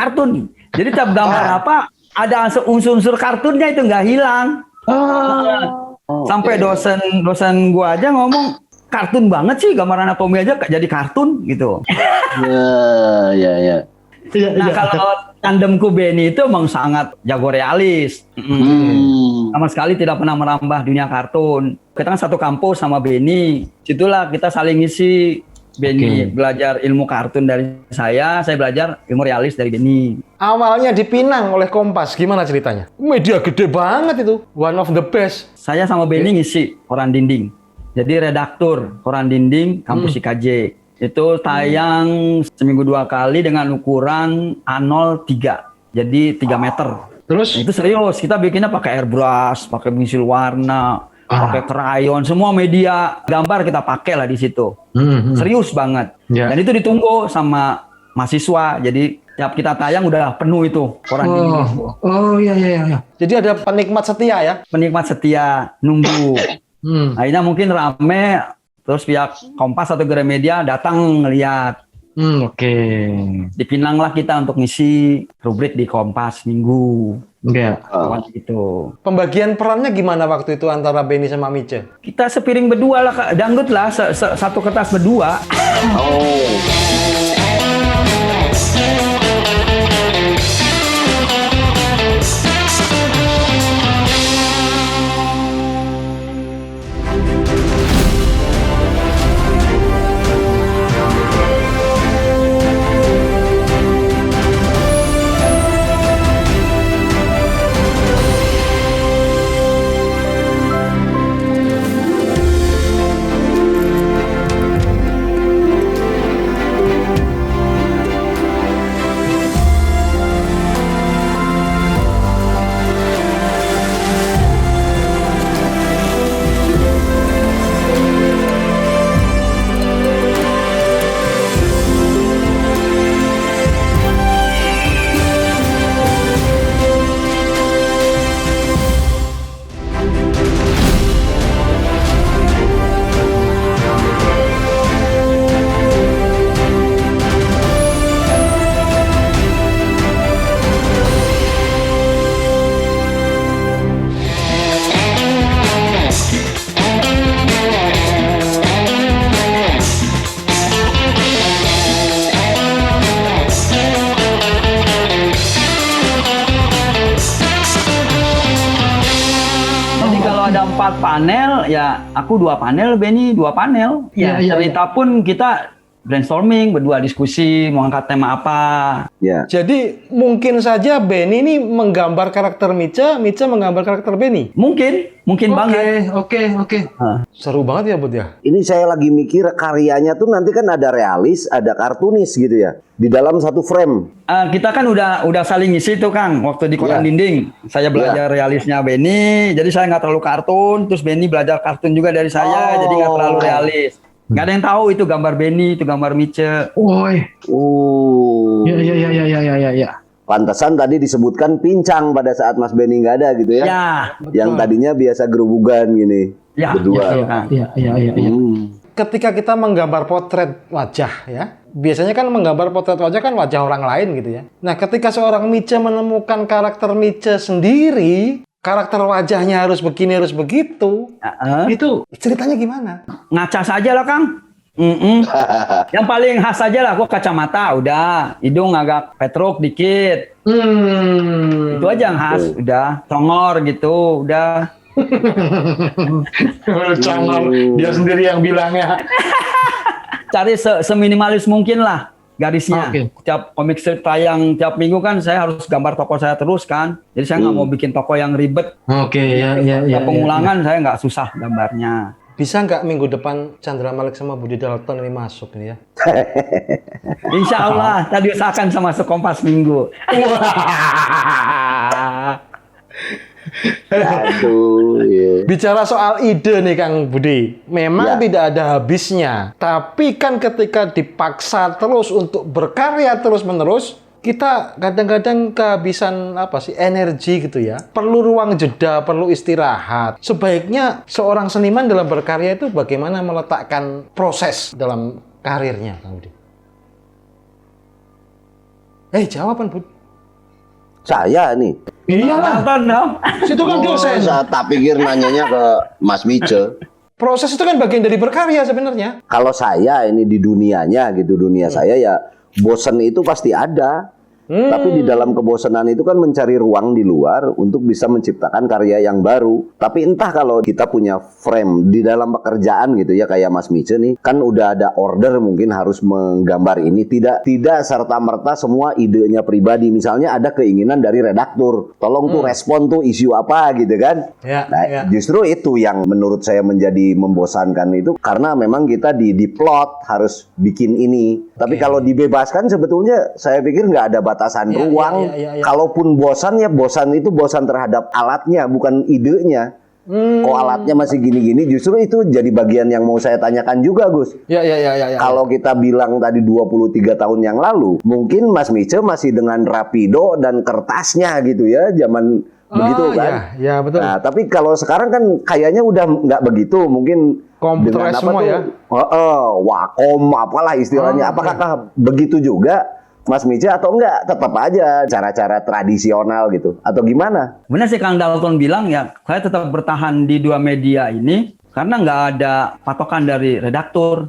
Jadi tiap gambar apa ada unsur-unsur kartunnya itu nggak hilang. Sampai dosen gua aja ngomong kartun banget sih, gambar anatomi aja jadi kartun gitu. Ya. Nah, kalau tandemku Benny itu emang sangat jago realis. Sama sekali tidak pernah merambah dunia kartun. Kita kan satu kampus sama Benny. Situlah kita saling ngisi. Benny belajar ilmu kartun dari saya belajar ilmu realis dari Benny. Awalnya dipinang oleh Kompas, gimana ceritanya? Media gede banget itu, one of the best. Saya sama Benny ngisi koran dinding. Jadi redaktur koran dinding kampus IKJ. Itu tayang seminggu 2 kali dengan ukuran A03. Jadi 3 meter. Terus? Itu serius, kita bikinnya pakai airbrush, pakai pensil warna, pakai krayon, semua media gambar kita pakai lah di situ. Serius banget. Ya. Dan itu ditunggu sama mahasiswa. Jadi tiap kita tayang udah penuh itu koran ini. Iya. Jadi ada penikmat setia ya? Penikmat setia nunggu. Akhirnya mungkin rame, terus pihak Kompas atau Gramedia datang ngeliat. Oke. Dipinanglah kita untuk ngisi rubrik di Kompas Minggu. Enggak. Gitu. Pembagian perannya gimana waktu itu antara Benny sama Mice? Kita sepiring berdua lah, Kak. Dangdut lah, satu kertas berdua. Ada 4 panel, ya aku 2 panel, Benny 2 panel. Cerita pun kita brainstorming, berdua diskusi mau angkat tema apa. Ya. Jadi mungkin saja Benny ini menggambar karakter Mice, Mice menggambar karakter Benny. Mungkin banget. Oke. Seru banget ya, Bud ya. Ini saya lagi mikir karyanya tuh nanti kan ada realis, ada kartunis gitu ya. Di dalam satu frame. Kita kan udah saling ngisi tuh Kang, waktu di koran dinding. Saya belajar realisnya Benny, jadi saya nggak terlalu kartun. Terus Benny belajar kartun juga dari saya, jadi nggak terlalu realis. Nggak ada yang tahu itu gambar Benny, itu gambar Mice. Ya. Pantesan tadi disebutkan pincang pada saat Mas Benny nggak ada gitu ya. Ya. Yang tadinya biasa gerubugan gini. Ya, berdua. Iya. Ketika kita menggambar potret wajah ya, biasanya kan menggambar potret wajah kan wajah orang lain gitu ya. Nah, ketika seorang Mice menemukan karakter Mice sendiri, karakter wajahnya harus begini, harus begitu, itu ceritanya gimana? Ngaca saja lah Kang. Yang paling khas aja lah, gua kacamata udah, hidung agak petruk dikit. Itu aja yang khas, udah, congor gitu, udah. Congor, dia sendiri yang bilangnya. Cari seminimalis mungkin lah garisnya. Oke. Tiap komik strip tayang tiap minggu kan saya harus gambar tokoh saya terus kan. Jadi saya nggak mau bikin tokoh yang ribet. Oke, ya. Pengulangan saya nggak susah gambarnya. Bisa nggak minggu depan Chandra Malik sama Budi Dalton ini masuk nih ya? Insya Allah, tadi usahakan sama Kompas Minggu. Aduh, yeah. Bicara soal ide nih Kang Budi, memang tidak ada habisnya. Tapi kan ketika dipaksa terus untuk berkarya terus-menerus, kita kadang-kadang kehabisan energi gitu ya. Perlu ruang jeda, perlu istirahat. Sebaiknya seorang seniman dalam berkarya itu bagaimana meletakkan proses dalam karirnya, Kang Budi? Jawaban Budi. Saya nih. Iya. Situ kan dosen. Saya tak pikir nanyanya ke Mas Mice. Proses itu kan bagian dari berkarya sebenarnya. Kalau saya ini di dunianya gitu, dunia saya ya bosen itu pasti ada. Tapi di dalam kebosanan itu kan mencari ruang di luar untuk bisa menciptakan karya yang baru. Tapi entah kalau kita punya frame di dalam pekerjaan gitu ya, kayak Mas Mice nih, kan udah ada order mungkin harus menggambar ini. Tidak serta-merta semua idenya pribadi. Misalnya ada keinginan dari redaktur, tolong tuh respon tuh isu apa gitu kan. Justru itu yang menurut saya menjadi membosankan itu, karena memang kita di plot harus bikin ini. Tapi kalau dibebaskan sebetulnya saya pikir nggak ada batas keterbatasan Iya, ruang. iya. Kalaupun bosan ya bosan itu bosan terhadap alatnya, bukan idenya. Kok alatnya masih gini-gini, justru itu jadi bagian yang mau saya tanyakan juga, Gus. Ya. Kalau kita bilang tadi 23 tahun yang lalu, mungkin Mas Mice masih dengan rapido dan kertasnya gitu ya, zaman begitu kan? Ya, betul. Nah, tapi kalau sekarang kan kayaknya udah nggak begitu, mungkin Komputeris semua ya? Wacom, apalah istilahnya. Apakah begitu juga, Mas Mice, atau enggak? Tetap aja cara-cara tradisional gitu, atau gimana? Benar sih Kang Dalton bilang ya, saya tetap bertahan di dua media ini karena nggak ada patokan dari redaktur.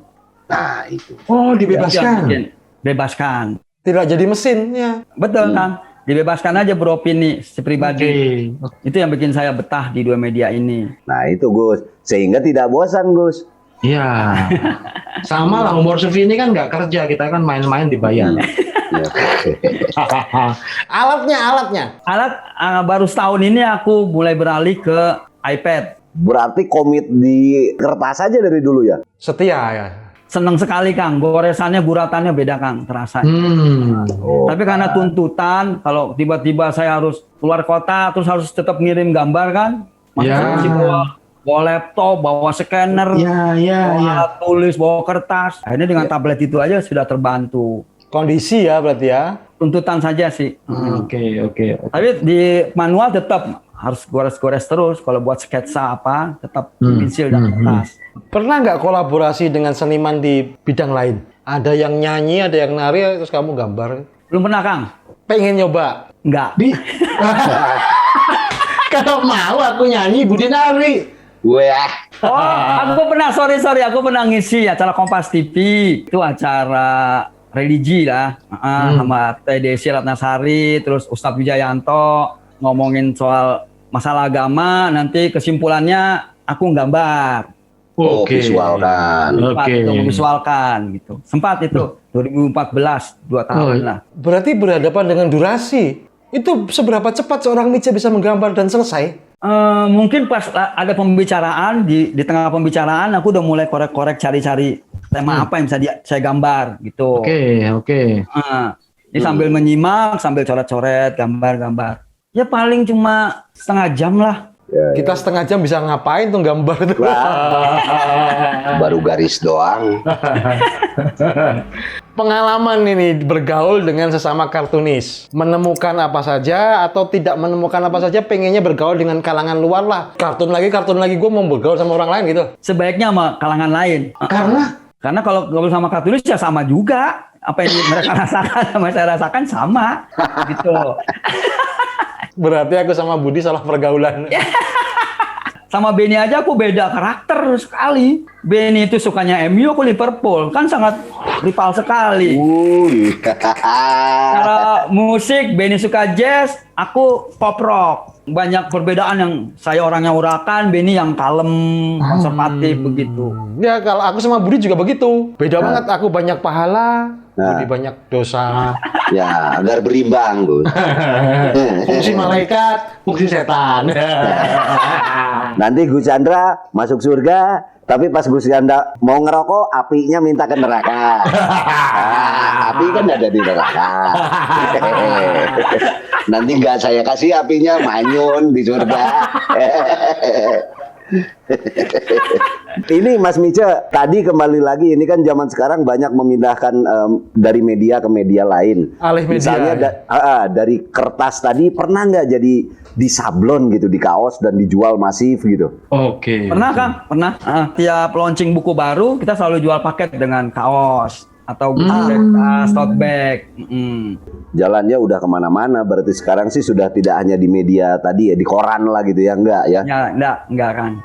Nah itu. Oh, Itu yang dibebaskan. bikin. Bebaskan. Tidak jadi mesinnya. Betul Kang. Dibebaskan aja beropini pribadi. Itu yang bikin saya betah di dua media ini. Nah itu Gus, sehingga tidak bosan Gus. Iya. Sama lah, umur segini kan nggak kerja, kita kan main-main dibayar. Alatnya. Alat baru setahun ini aku mulai beralih ke iPad. Berarti komit di kertas aja dari dulu ya? Setia ya. Seneng sekali Kang, goresannya guratannya beda Kang, terasa. Oh. Tapi karena tuntutan, kalau tiba-tiba saya harus keluar kota, terus harus tetap ngirim gambar kan, masih bawa laptop, bawa scanner, bawa alat tulis, bawa kertas. Akhirnya dengan tablet itu aja sudah terbantu. Kondisi ya berarti ya. Tuntutan saja sih. Oke. Tapi di manual tetap harus gores-gores terus. Kalau buat sketsa apa, tetap pensil dan kertas. Pernah nggak kolaborasi dengan seniman di bidang lain? Ada yang nyanyi, ada yang nari, terus kamu gambar. Belum pernah Kang? Pengen nyoba? Enggak. Kalau mau aku nyanyi, Budi nari. Wah. Oh, aku pernah, sorry, aku pernah ngisi acara Kompas TV. Itu acara religi lah, sama Teh Desi Ratnasari, terus Ustadz Wijayanto ngomongin soal masalah agama. Nanti kesimpulannya aku gambar. Visualkan. Sempat itu memvisualkan gitu. Sempat itu 2014, 2 tahun lah. Berarti berhadapan dengan durasi. Itu seberapa cepat seorang Mice bisa menggambar dan selesai? Mungkin pas ada pembicaraan di tengah pembicaraan aku udah mulai korek-korek cari-cari tema apa yang bisa saya gambar gitu. Oke. Ini sambil menyimak, sambil coret-coret, gambar-gambar. Ya paling cuma setengah jam lah. Kita setengah jam bisa ngapain tuh gambar tuh? Baru garis doang. Pengalaman ini bergaul dengan sesama kartunis. Menemukan apa saja atau tidak menemukan apa saja, pengennya bergaul dengan kalangan luar lah. Kartun lagi, gue mau bergaul sama orang lain gitu. Sebaiknya sama kalangan lain. Karena kalau gaul sama kartunis ya sama juga. Apa yang mereka rasakan sama saya rasakan sama gitu. Berarti aku sama Budi salah pergaulan. Sama Benny aja aku beda karakter sekali. Benny itu sukanya MU, aku Liverpool. Kan sangat rival sekali. Cara musik, Benny suka jazz, aku pop rock. Banyak perbedaan yang saya orangnya urakan, Benny yang kalem, konservatif begitu. Ya kalau aku sama Budi juga begitu. Beda banget, aku banyak pahala, Budi banyak dosa. Ya, agar berimbang, Gus. Fungsi malaikat, fungsi setan. Nanti Gus Chandra masuk surga, tapi pas Gus Chandra mau ngerokok, apinya minta ke neraka. Api kan ada di neraka. Nanti nggak saya kasih apinya, manyun di surga. Ini Mas Mice, tadi kembali lagi, ini kan zaman sekarang banyak memindahkan dari media ke media lain. Alih media. Misalnya dari kertas tadi, pernah nggak jadi disablon gitu, di kaos dan dijual masif gitu? Oke. Pernah Kang? Pernah. Tiap launching buku baru, kita selalu jual paket dengan kaos atau tote bag. Jalannya udah kemana-mana, berarti sekarang sih sudah tidak hanya di media tadi ya, di koran lah gitu ya, enggak ya? Ya, enggak kan.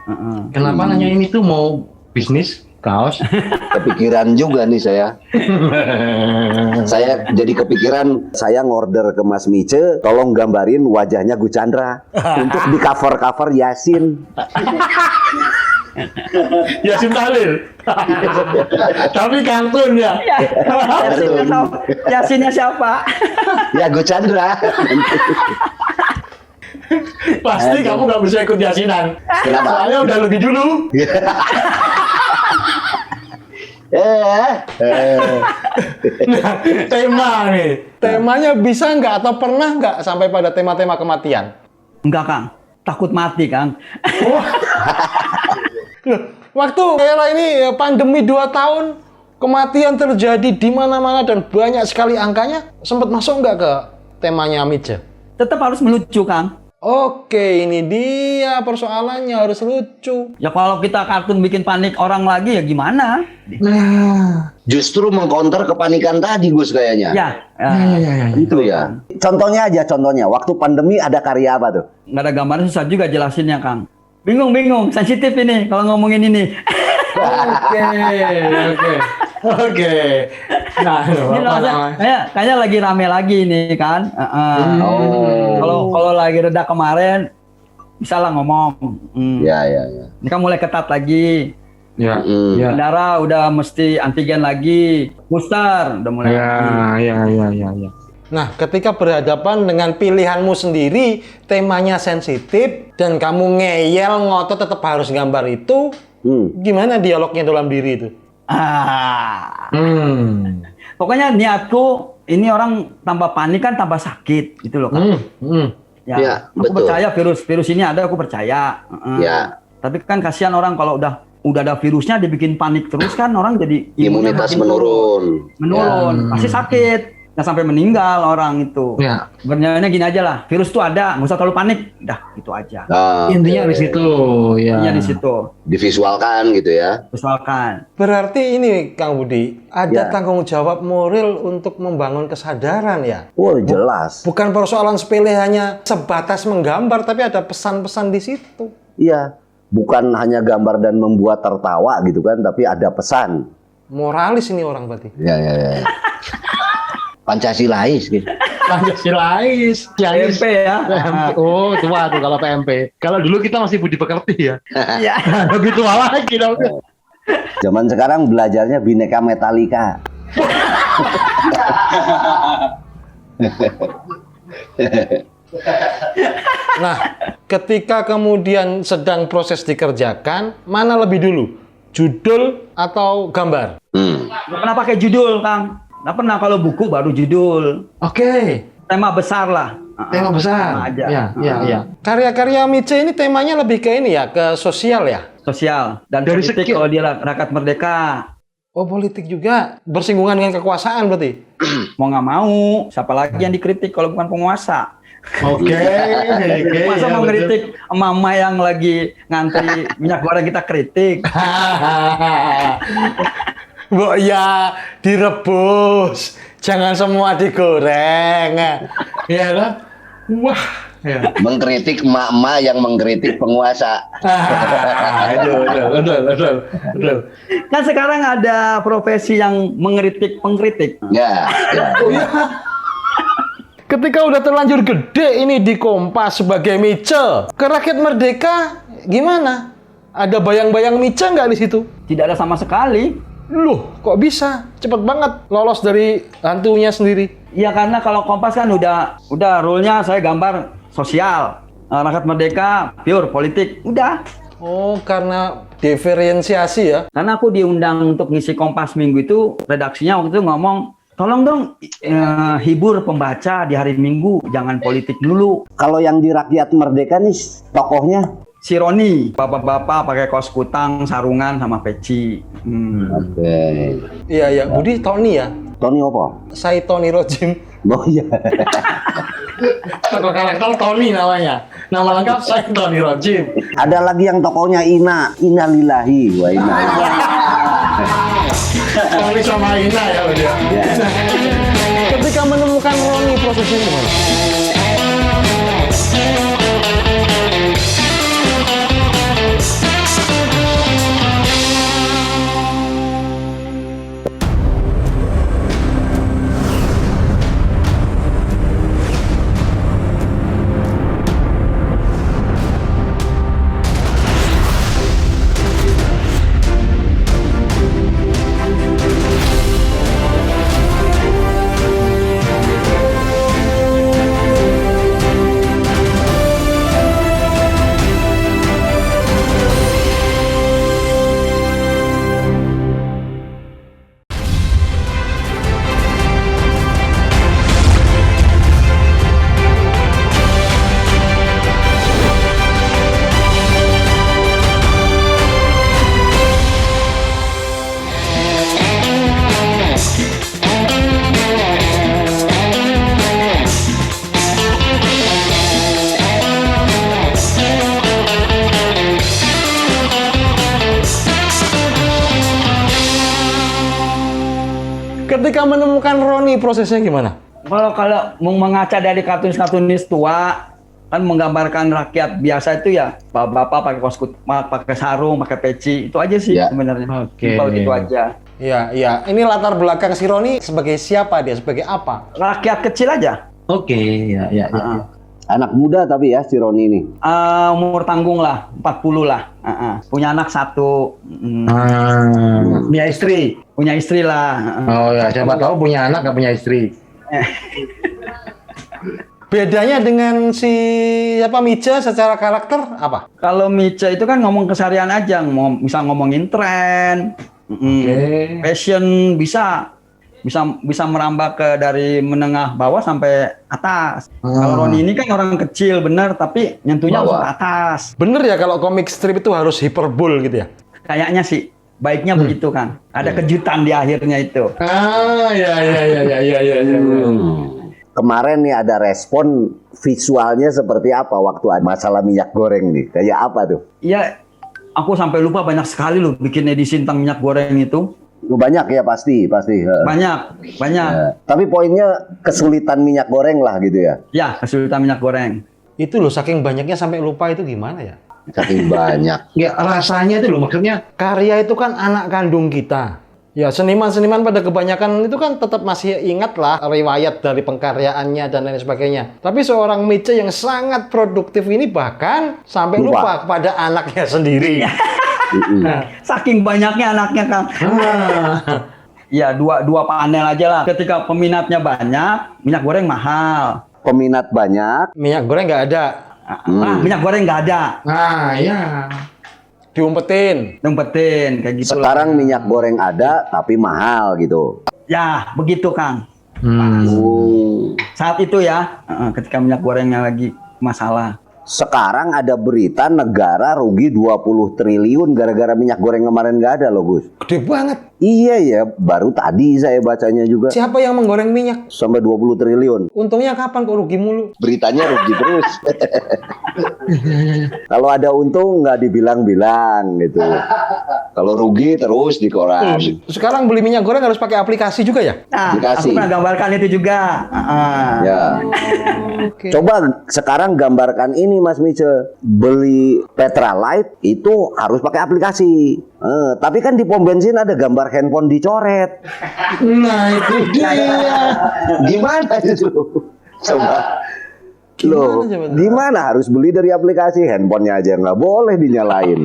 Kenapa nanya ini tuh mau bisnis kaos? Kepikiran juga nih saya. Saya jadi kepikiran, saya ngorder ke Mas Mice, tolong gambarin wajahnya Gus Chandra untuk di cover Yasin. Yasin Tahlil. Tapi kartun ya. Yasinnya siapa? Ya Gus Chandra. Pasti kamu nggak bisa ikut Yasinan. Kenapa? Soalnya udah lebih dulu. Nah, tema nih. Temanya bisa nggak atau pernah nggak sampai pada tema-tema kematian? Enggak, Kang. Takut mati, Kang. Loh, waktu era ini pandemi 2 tahun, kematian terjadi di mana-mana dan banyak sekali angkanya, sempat masuk nggak ke temanya Mija? Tetap harus melucu, Kang. Oke, ini dia persoalannya, harus lucu. Ya kalau kita kartun bikin panik orang lagi ya gimana? Justru mengcounter kepanikan tadi Gus kayaknya. Ya. Itu ya. Contohnya aja, waktu pandemi ada karya apa tuh? Nggak ada gambarnya, susah juga jelasinnya, Kang. Bingung, sensitif ini kalau ngomongin ini. Oke. Nah, Ini kayaknya lagi rame lagi nih kan. Kalau lagi reda kemarin, bisa lah ngomong. Ya. Ini kan mulai ketat lagi. Ya. Bandara udah mesti antigen lagi, booster udah mulai lagi. Ya. Nah, ketika berhadapan dengan pilihanmu sendiri, temanya sensitif, dan kamu ngeyel, ngotot tetap harus gambar itu, gimana dialognya dalam diri itu? Pokoknya niatku, ini orang tambah panik kan tambah sakit, gitu loh kan. Ya, aku betul. percaya virus ini ada, aku percaya. Ya. Tapi kan kasihan orang kalau udah ada virusnya dibikin panik terus kan orang jadi Imunitas makin menurun. pasti sakit. Nggak sampai meninggal orang itu. Ya. Sebenarnya gini aja lah, virus tuh ada, nggak usah terlalu panik, dah gitu aja. Intinya di situ, ya. Intinya di situ. Divisualkan gitu ya. Misalkan. Berarti ini, Kang Budi, ada Ya. tanggung jawab moral untuk membangun kesadaran ya? Oh, jelas. Bukan persoalan sepele hanya sebatas menggambar, tapi ada pesan-pesan di situ. Iya. Bukan hanya gambar dan membuat tertawa gitu kan, tapi ada pesan. Moralis ini orang berarti. Ya. Pancasilais gitu. Pancasilais, PMP ya. Oh, tua tuh kalau PMP. Kalau dulu kita masih budi pekerti ya. Iya. Lebih tua lagi dong. Zaman sekarang belajarnya Bhinneka Metalika. Nah, ketika kemudian sedang proses dikerjakan, mana lebih dulu? Judul atau gambar? Nggak pernah pakai judul, Kang. Nggak pernah, kalau buku baru judul. Oke. Tema besar lah. Tema besar. Tema aja. Ya. Karya-karya Mice ini temanya lebih ke ini ya, ke sosial ya? Sosial. Dan Dari politik segi- kalau dia rakyat merdeka. Oh, politik juga. Bersinggungan dengan kekuasaan berarti? Mau nggak mau, siapa lagi yang dikritik kalau bukan penguasa? Oke. Masa mau ngeritik emak-emak yang lagi ngantri minyak goreng kita kritik? Bu, ya direbus. Jangan semua digoreng. Ya kan? Wah. Ya. Mengkritik emak-emak yang mengkritik penguasa. Betul. Kan sekarang ada profesi yang mengkritik pengkritik. Ya. Ketika udah terlanjur gede ini di Kompas sebagai Mice, ke Rakyat Merdeka gimana? Ada bayang-bayang Mice nggak di situ? Tidak ada sama sekali. Loh, kok bisa? Cepet banget lolos dari hantunya sendiri. Ya karena kalau Kompas kan udah rule-nya saya gambar sosial. Rakyat Merdeka pure politik. Udah. Oh, karena diferensiasi ya? Karena aku diundang untuk ngisi Kompas Minggu itu, redaksinya waktu itu ngomong, tolong dong hibur pembaca di hari Minggu, jangan politik dulu. Kalau yang di Rakyat Merdeka nih tokohnya Si Roni, bapak-bapak pakai kaos kutang, sarungan sama peci. Oke. Iya. Budi Tony ya? Tony apa? Saya Tony Rojim. Oh iya. Tokoh karakter Tony namanya. Nama lengkap saya Tony Rojim. Ada lagi yang tokohnya Ina Lillahi wa Ina Ilaihi. Tony sama Ina ya udah. Ketika menemukan Roni prosesnya gimana? Ketika menemukan Roni, prosesnya gimana? Kalau mau mengaca dari kartunis tua kan menggambarkan rakyat biasa itu ya bapak pakai kaos pakai sarung, pakai peci, itu aja sih Ya. sebenarnya. Oke. Simpel gitu aja. Iya, iya. Ini latar belakang si Roni sebagai siapa dia? Sebagai apa? Rakyat kecil aja. Oke, ya. Anak muda tapi ya si Roni ini. Umur tanggung lah, 40 lah. Punya anak 1. Punya istri. Punya istri lah. Oh ya, siapa tahu punya anak nggak punya istri. Bedanya dengan si Mica secara karakter apa? Kalau Mica itu kan ngomong keseharian aja, bisa ngomongin tren, fashion, bisa merambah ke dari menengah bawah sampai atas. Kalau Roni ini kan orang kecil bener, tapi nyentuhnya langsung ke atas. Bener ya kalau komik strip itu harus hiperbol gitu ya? Kayaknya sih baiknya begitu kan. Ada kejutan di akhirnya itu. Ya. Kemarin nih ada respon visualnya seperti apa waktu ada masalah minyak goreng nih? Kayak apa tuh? Iya, aku sampai lupa banyak sekali loh bikin edisi tentang minyak goreng itu. Banyak ya pasti. Banyak. Ya. Tapi poinnya kesulitan minyak goreng lah gitu ya? Ya, kesulitan minyak goreng. Itu loh, saking banyaknya sampai lupa itu gimana ya? Saking banyak. Ya rasanya itu loh, maksudnya Karya itu kan anak kandung kita. Ya, seniman-seniman pada kebanyakan itu kan tetap masih ingat lah riwayat dari pengkaryaannya dan lain sebagainya. Tapi seorang Mica yang sangat produktif ini bahkan sampai lupa kepada anaknya sendiri. Saking banyaknya anaknya kan. Ya, dua panel aja lah. Ketika peminatnya banyak, minyak goreng mahal. Peminat banyak. Minyak goreng nggak ada. Minyak goreng nggak ada. nah ya. Diumpetin. Nempetin kayak gitu. Sekarang minyak goreng ada tapi mahal gitu. Ya, begitu Kang. Saat itu ya, ketika minyak gorengnya lagi masalah. Sekarang ada berita negara rugi 20 triliun gara-gara minyak goreng kemarin nggak ada loh Gus. Gede banget. Iya ya, baru tadi saya bacanya juga. Siapa yang menggoreng minyak? Sampai 20 triliun. Untungnya kapan kok rugi mulu? Beritanya rugi terus. Kalau ada untung nggak dibilang-bilang gitu. Kalau rugi terus di koran. Sekarang beli minyak goreng harus pakai aplikasi juga ya? Nah, Dikasih. aku pernah gambarkan itu juga. Ya. Coba sekarang gambarkan ini Mas Mica. Beli Petralite itu harus pakai aplikasi. Tapi kan di pom bensin ada gambar handphone dicoret. Nah itu dia. Gimana itu? Coba. Loh, Gimana coba? gimana harus beli dari aplikasi? Handphonenya aja nggak boleh dinyalain.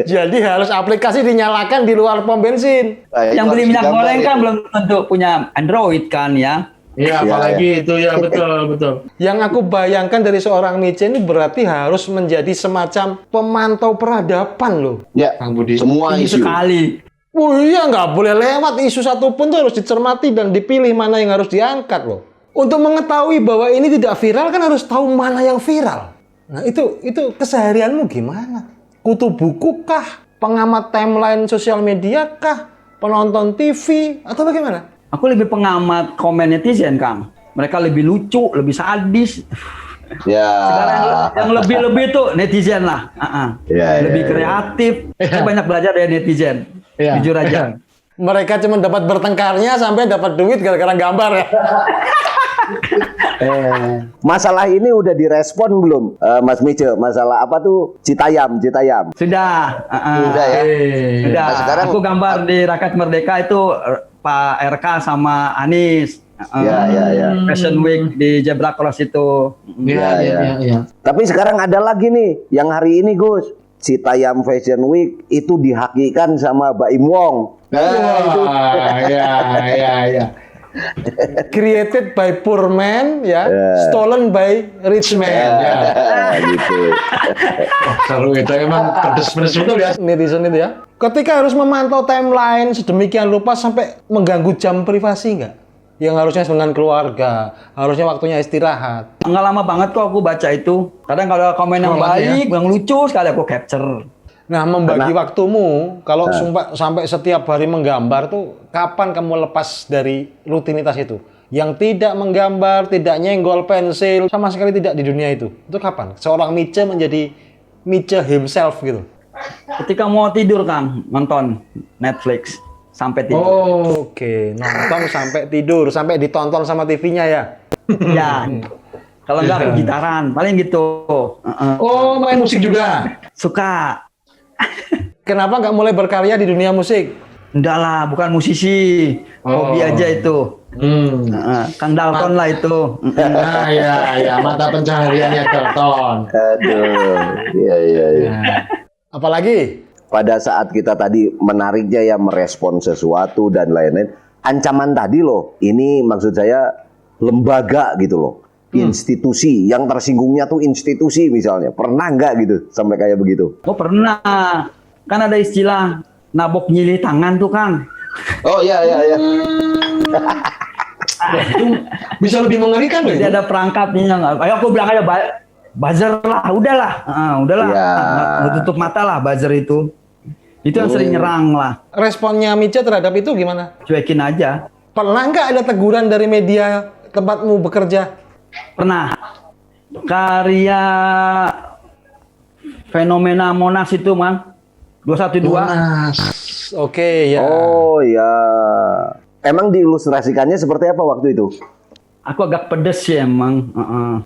Jadi harus aplikasi dinyalakan di luar pom bensin. Yang beli minyak goreng kan belum tentu punya Android kan ya. Iya, apalagi itu ya betul. Yang aku bayangkan dari seorang Mica ini berarti harus menjadi semacam pemantau peradaban loh. Ya, Kang Budi. semua Tinggi isu. sekali. Oh iya, nggak boleh lewat isu satupun tuh harus dicermati dan dipilih mana yang harus diangkat loh. Untuk mengetahui bahwa ini tidak viral kan harus tahu mana yang viral. Nah itu keseharianmu gimana? Kutu buku kah? Pengamat timeline sosial media kah? Penonton TV atau bagaimana? Aku lebih pengamat komen netizen, Kang. Mereka lebih lucu, lebih sadis. Ya. Sekarang yang lebih-lebih tuh netizen lah. Ya, lebih ya, kreatif. Saya banyak belajar dari netizen. Ya. Jujur aja. Mereka cuma dapat bertengkarnya sampai dapat duit gara-gara gambar ya. Masalah ini udah direspon belum, Mas Mica? Masalah apa tuh? Citayam. Sudah. Udah ya. Sudah. Nah, sekarang Aku gambar di Rakyat Merdeka itu Pak RK sama Anies. Ya. Fashion Week di Zebra Cross itu. Iya. Tapi sekarang ada lagi nih, yang hari ini Gus. Citayam Fashion Week itu dihakikan sama Baim Wong. Iya. Created by poor man ya, stolen by rich man. Ya. Gitu. Seru itu emang pedes betul ya. Netizen itu ya. Ketika harus memantau timeline sedemikian rupa sampai mengganggu jam privasi nggak? Yang harusnya dengan keluarga, harusnya waktunya istirahat. Nggak lama banget kok aku baca itu. Kadang kalau komen yang baik, yang lucu sekali aku capture. Nah, membagi waktumu, kalau sampai setiap hari menggambar tuh, kapan kamu lepas dari rutinitas itu? Yang tidak menggambar, tidak nyenggol pensil, sama sekali tidak di dunia itu. Itu kapan? Seorang Mica menjadi Mica himself gitu. Ketika mau tidur Kang, nonton Netflix. sampai tidur. Oke, nonton sampai tidur, sampai ditonton sama TV-nya ya. Ya. Kalau enggak gitaran, paling gitu. Oh, main musik juga. Suka. Kenapa nggak mulai berkarya di dunia musik? Enggak lah, bukan musisi. Hobi aja itu. Kang Dalton lah itu. Nah, ya, mata pencahariannya Dalton. Aduh, iya. Apalagi? Pada saat kita tadi menariknya ya merespon sesuatu dan lain-lain, ancaman tadi loh, ini maksud saya lembaga gitu loh, institusi yang tersinggungnya tuh institusi misalnya, pernah nggak gitu sampai kayak begitu? Oh pernah, kan ada istilah nabok nyilih tangan tuh Kang. Oh iya. Itu bisa lebih mengerikan loh. Jadi ada perangkatnya nggak? Ayo aku bilang aja buzzer lah, udahlah, Ya. nggak tutup mata lah buzzer itu. Itu yang sering nyerang lah. Responnya Mica terhadap itu gimana? Cuekin aja. Pernah nggak ada teguran dari media tempatmu bekerja? Pernah. Karya fenomena Monas itu, Mang. 212. Monas. Oke, ya. Oh ya. Emang diilustrasikannya seperti apa waktu itu? Aku agak pedes ya emang.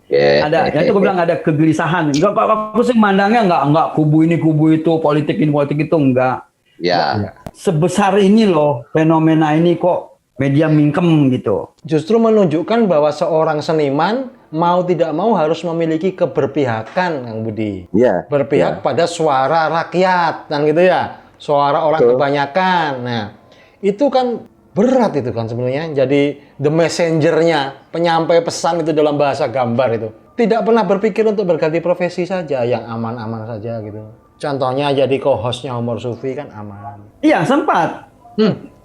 Yeah. Ada, ya itu gue bilang ada kegelisahan. Enggak, aku sih mandangnya enggak kubu ini kubu itu, politik ini politik itu enggak. Ya. Sebesar ini loh fenomena ini kok media mingkem gitu. Justru menunjukkan bahwa seorang seniman mau tidak mau harus memiliki keberpihakan, Kang Budi. Iya. Berpihak pada suara rakyat, kan gitu ya. Suara orang kebanyakan. Nah, itu kan berat itu kan sebenarnya. Jadi the messenger-nya, penyampai pesan itu dalam bahasa gambar itu. Tidak pernah berpikir untuk berganti profesi saja, yang aman-aman saja gitu. Contohnya jadi co-hostnya Umur Sufi kan aman. Iya sempat.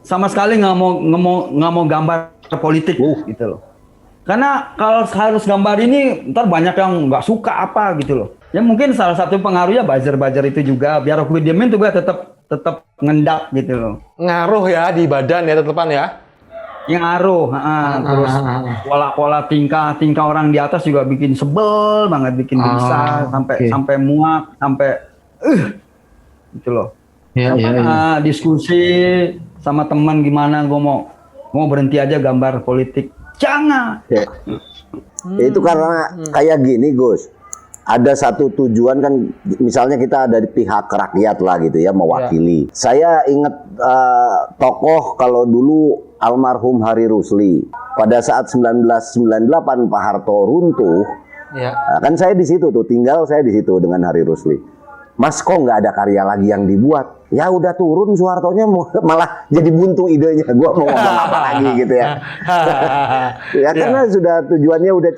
Sama sekali nggak mau gambar politik gitu loh. Karena kalau harus gambar ini ntar banyak yang nggak suka apa gitu loh. Ya mungkin salah satu pengaruhnya buzzer itu juga. Biar aku diemin tuh gue tetap ngendap gitu loh. Ngaruh ya di badan ya tetepan ya. Yang ngaruh, terus pola tingkah orang di atas juga bikin sebel banget, bikin gelisah sampai muak, sampai gitu loh. Ya. diskusi sama teman gimana gue mau berhenti aja gambar politik. Jangan. Ya. Itu karena kayak gini, Gus. Ada satu tujuan kan, misalnya kita ada di pihak rakyat lah gitu ya, mewakili. Saya ingat tokoh kalau dulu almarhum Hari Rusli. Pada saat 1998 Pak Harto runtuh, nah, kan saya di situ tuh, tinggal saya di situ dengan Hari Rusli. Mas, kok nggak ada karya lagi yang dibuat? Ya udah turun Soehartonya, malah jadi buntu idenya. Gua mau ngomong apa lagi gitu ya. Ya karena sudah tujuannya udah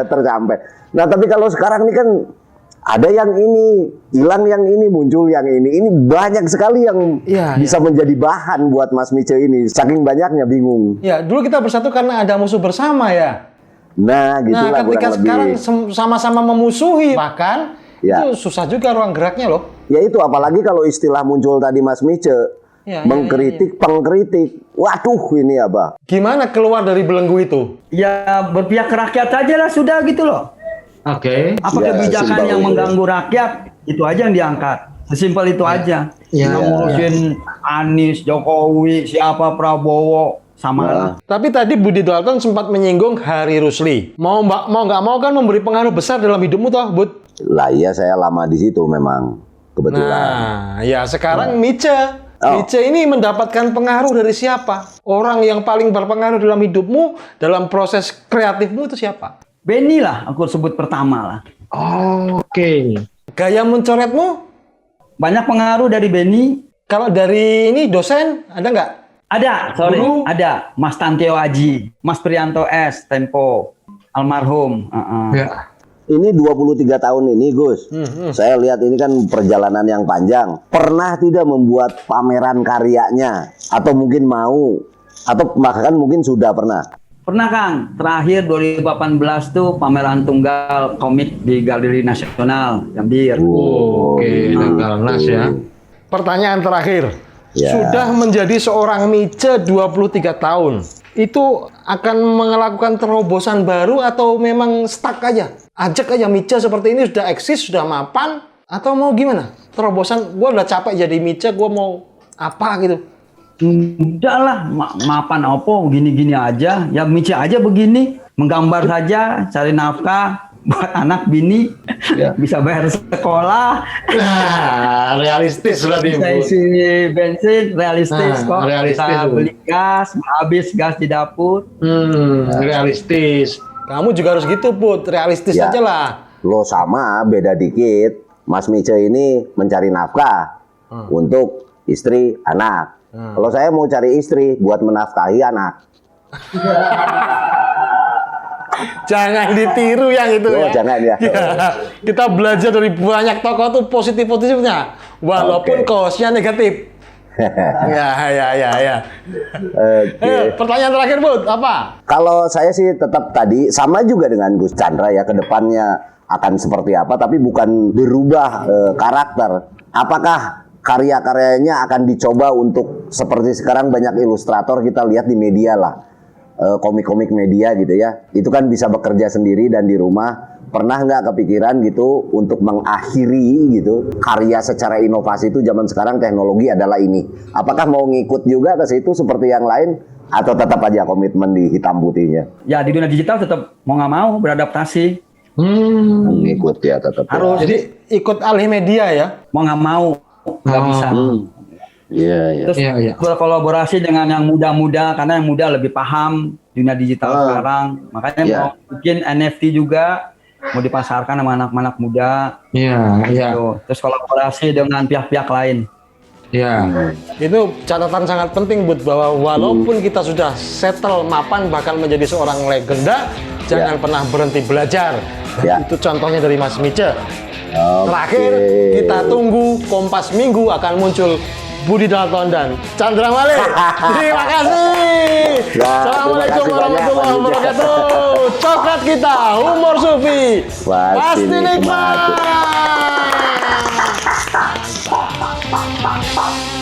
tercapai. Nah tapi kalau sekarang ini kan ada yang ini, hilang yang ini, muncul yang ini. Ini banyak sekali yang bisa menjadi bahan buat Mas Mice ini. Saking banyaknya bingung. Ya, dulu kita bersatu karena ada musuh bersama ya. Nah, gitulah. Nah, ketika sekarang sama-sama memusuhi, bahkan itu susah juga ruang geraknya loh. Ya itu, apalagi kalau istilah muncul tadi Mas Mice, mengkritik, pengkritik. Waduh, ini apa? Gimana keluar dari belenggu itu? Ya berpihak ke rakyat aja lah sudah gitu loh. Oke. Apa kebijakan yang mengganggu rakyat, itu aja yang diangkat. Sesimpel itu aja. Ngurusin Anies, Jokowi, siapa Prabowo, sama lah. Tapi tadi Budi Dalton sempat menyinggung Hari Rusli. Mau nggak mau kan memberi pengaruh besar dalam hidupmu toh, Bud? Lah iya, saya lama di situ memang kebetulan. Nah, ya sekarang Mice. Mice ini mendapatkan pengaruh dari siapa? Orang yang paling berpengaruh dalam hidupmu, dalam proses kreatifmu itu siapa? Benny lah, aku sebut pertama lah. Oke. Gaya mencoretmu? Banyak pengaruh dari Benny. Kalau dari ini dosen, ada nggak? Ada, ada. Mas Tantio Aji, Mas Prianto S, Tempo, almarhum. Ya. Ini 23 tahun ini, Gus. Saya lihat ini kan perjalanan yang panjang. Pernah tidak membuat pameran karyanya? Atau mungkin mau? Atau bahkan mungkin sudah pernah? Pernah, Kang. Terakhir 2018 tuh pameran tunggal komik di Galeri Nasional, Gambir. Oke, Garnas ya. Pertanyaan terakhir. Sudah menjadi seorang Mice 23 tahun. Itu akan melakukan terobosan baru atau memang stuck aja? Ajak aja Mice seperti ini sudah eksis, sudah mapan, atau mau gimana? Terobosan, gue udah capek jadi Mice, gue mau apa gitu? Enggak lah, mapan opo gini-gini aja. Ya Mici aja begini, menggambar saja, cari nafkah buat anak bini, bisa bayar sekolah, Nah, realistis berarti. bisa isi bensin, realistis kok. Realistis, Bisa Bu. beli gas, habis gas di dapur. Realistis. Kamu juga harus gitu, Put. Realistis Ya. aja lah. Lo sama, beda dikit. Mas Mice ini mencari nafkah untuk istri, anak. Kalau saya mau cari istri buat menafkahi anak. Jangan ditiru yang itu Oh, ya. jangan ya. Kita belajar dari banyak tokoh tuh positif-positifnya. Walaupun Oke. kosnya negatif. ya. Oke. Pertanyaan terakhir, Bud, apa? Kalau saya sih tetap tadi sama juga dengan Gus Chandra ya, ke depannya akan seperti apa, tapi bukan berubah karakter. Apakah karya-karyanya akan dicoba untuk seperti sekarang banyak ilustrator kita lihat di media lah, komik-komik media gitu ya, itu kan bisa bekerja sendiri dan di rumah. Pernah nggak kepikiran gitu untuk mengakhiri gitu karya secara inovasi itu? Zaman sekarang teknologi adalah ini. Apakah mau ngikut juga ke situ seperti yang lain atau tetap aja komitmen di hitam putihnya? Ya di dunia digital tetap mau nggak mau beradaptasi. Ngikut ya tetap. Harus. Jadi ikut alih media ya. Mau nggak mau nggak bisa. Iya, iya. Terus berkolaborasi dengan yang muda-muda, karena yang muda lebih paham dunia digital sekarang. Makanya mau bikin NFT juga, mau dipasarkan sama anak-anak muda. Iya. Gitu. Terus kolaborasi dengan pihak-pihak lain. Iya. Itu catatan sangat penting, Bud, bahwa walaupun kita sudah settle mapan bakal menjadi seorang legenda, jangan pernah berhenti belajar. Dan Ya. itu contohnya dari Mas Mice. Oke. Terakhir, kita tunggu Kompas Minggu akan muncul Budi Dalton dan Chandra Malik. Terima kasih. Ya, Assalamualaikum terima kasih banyak, warahmatullahi Mas Mice. wabarakatuh. Coklat kita, humor Sufi. Pasti nikmat. nikmat.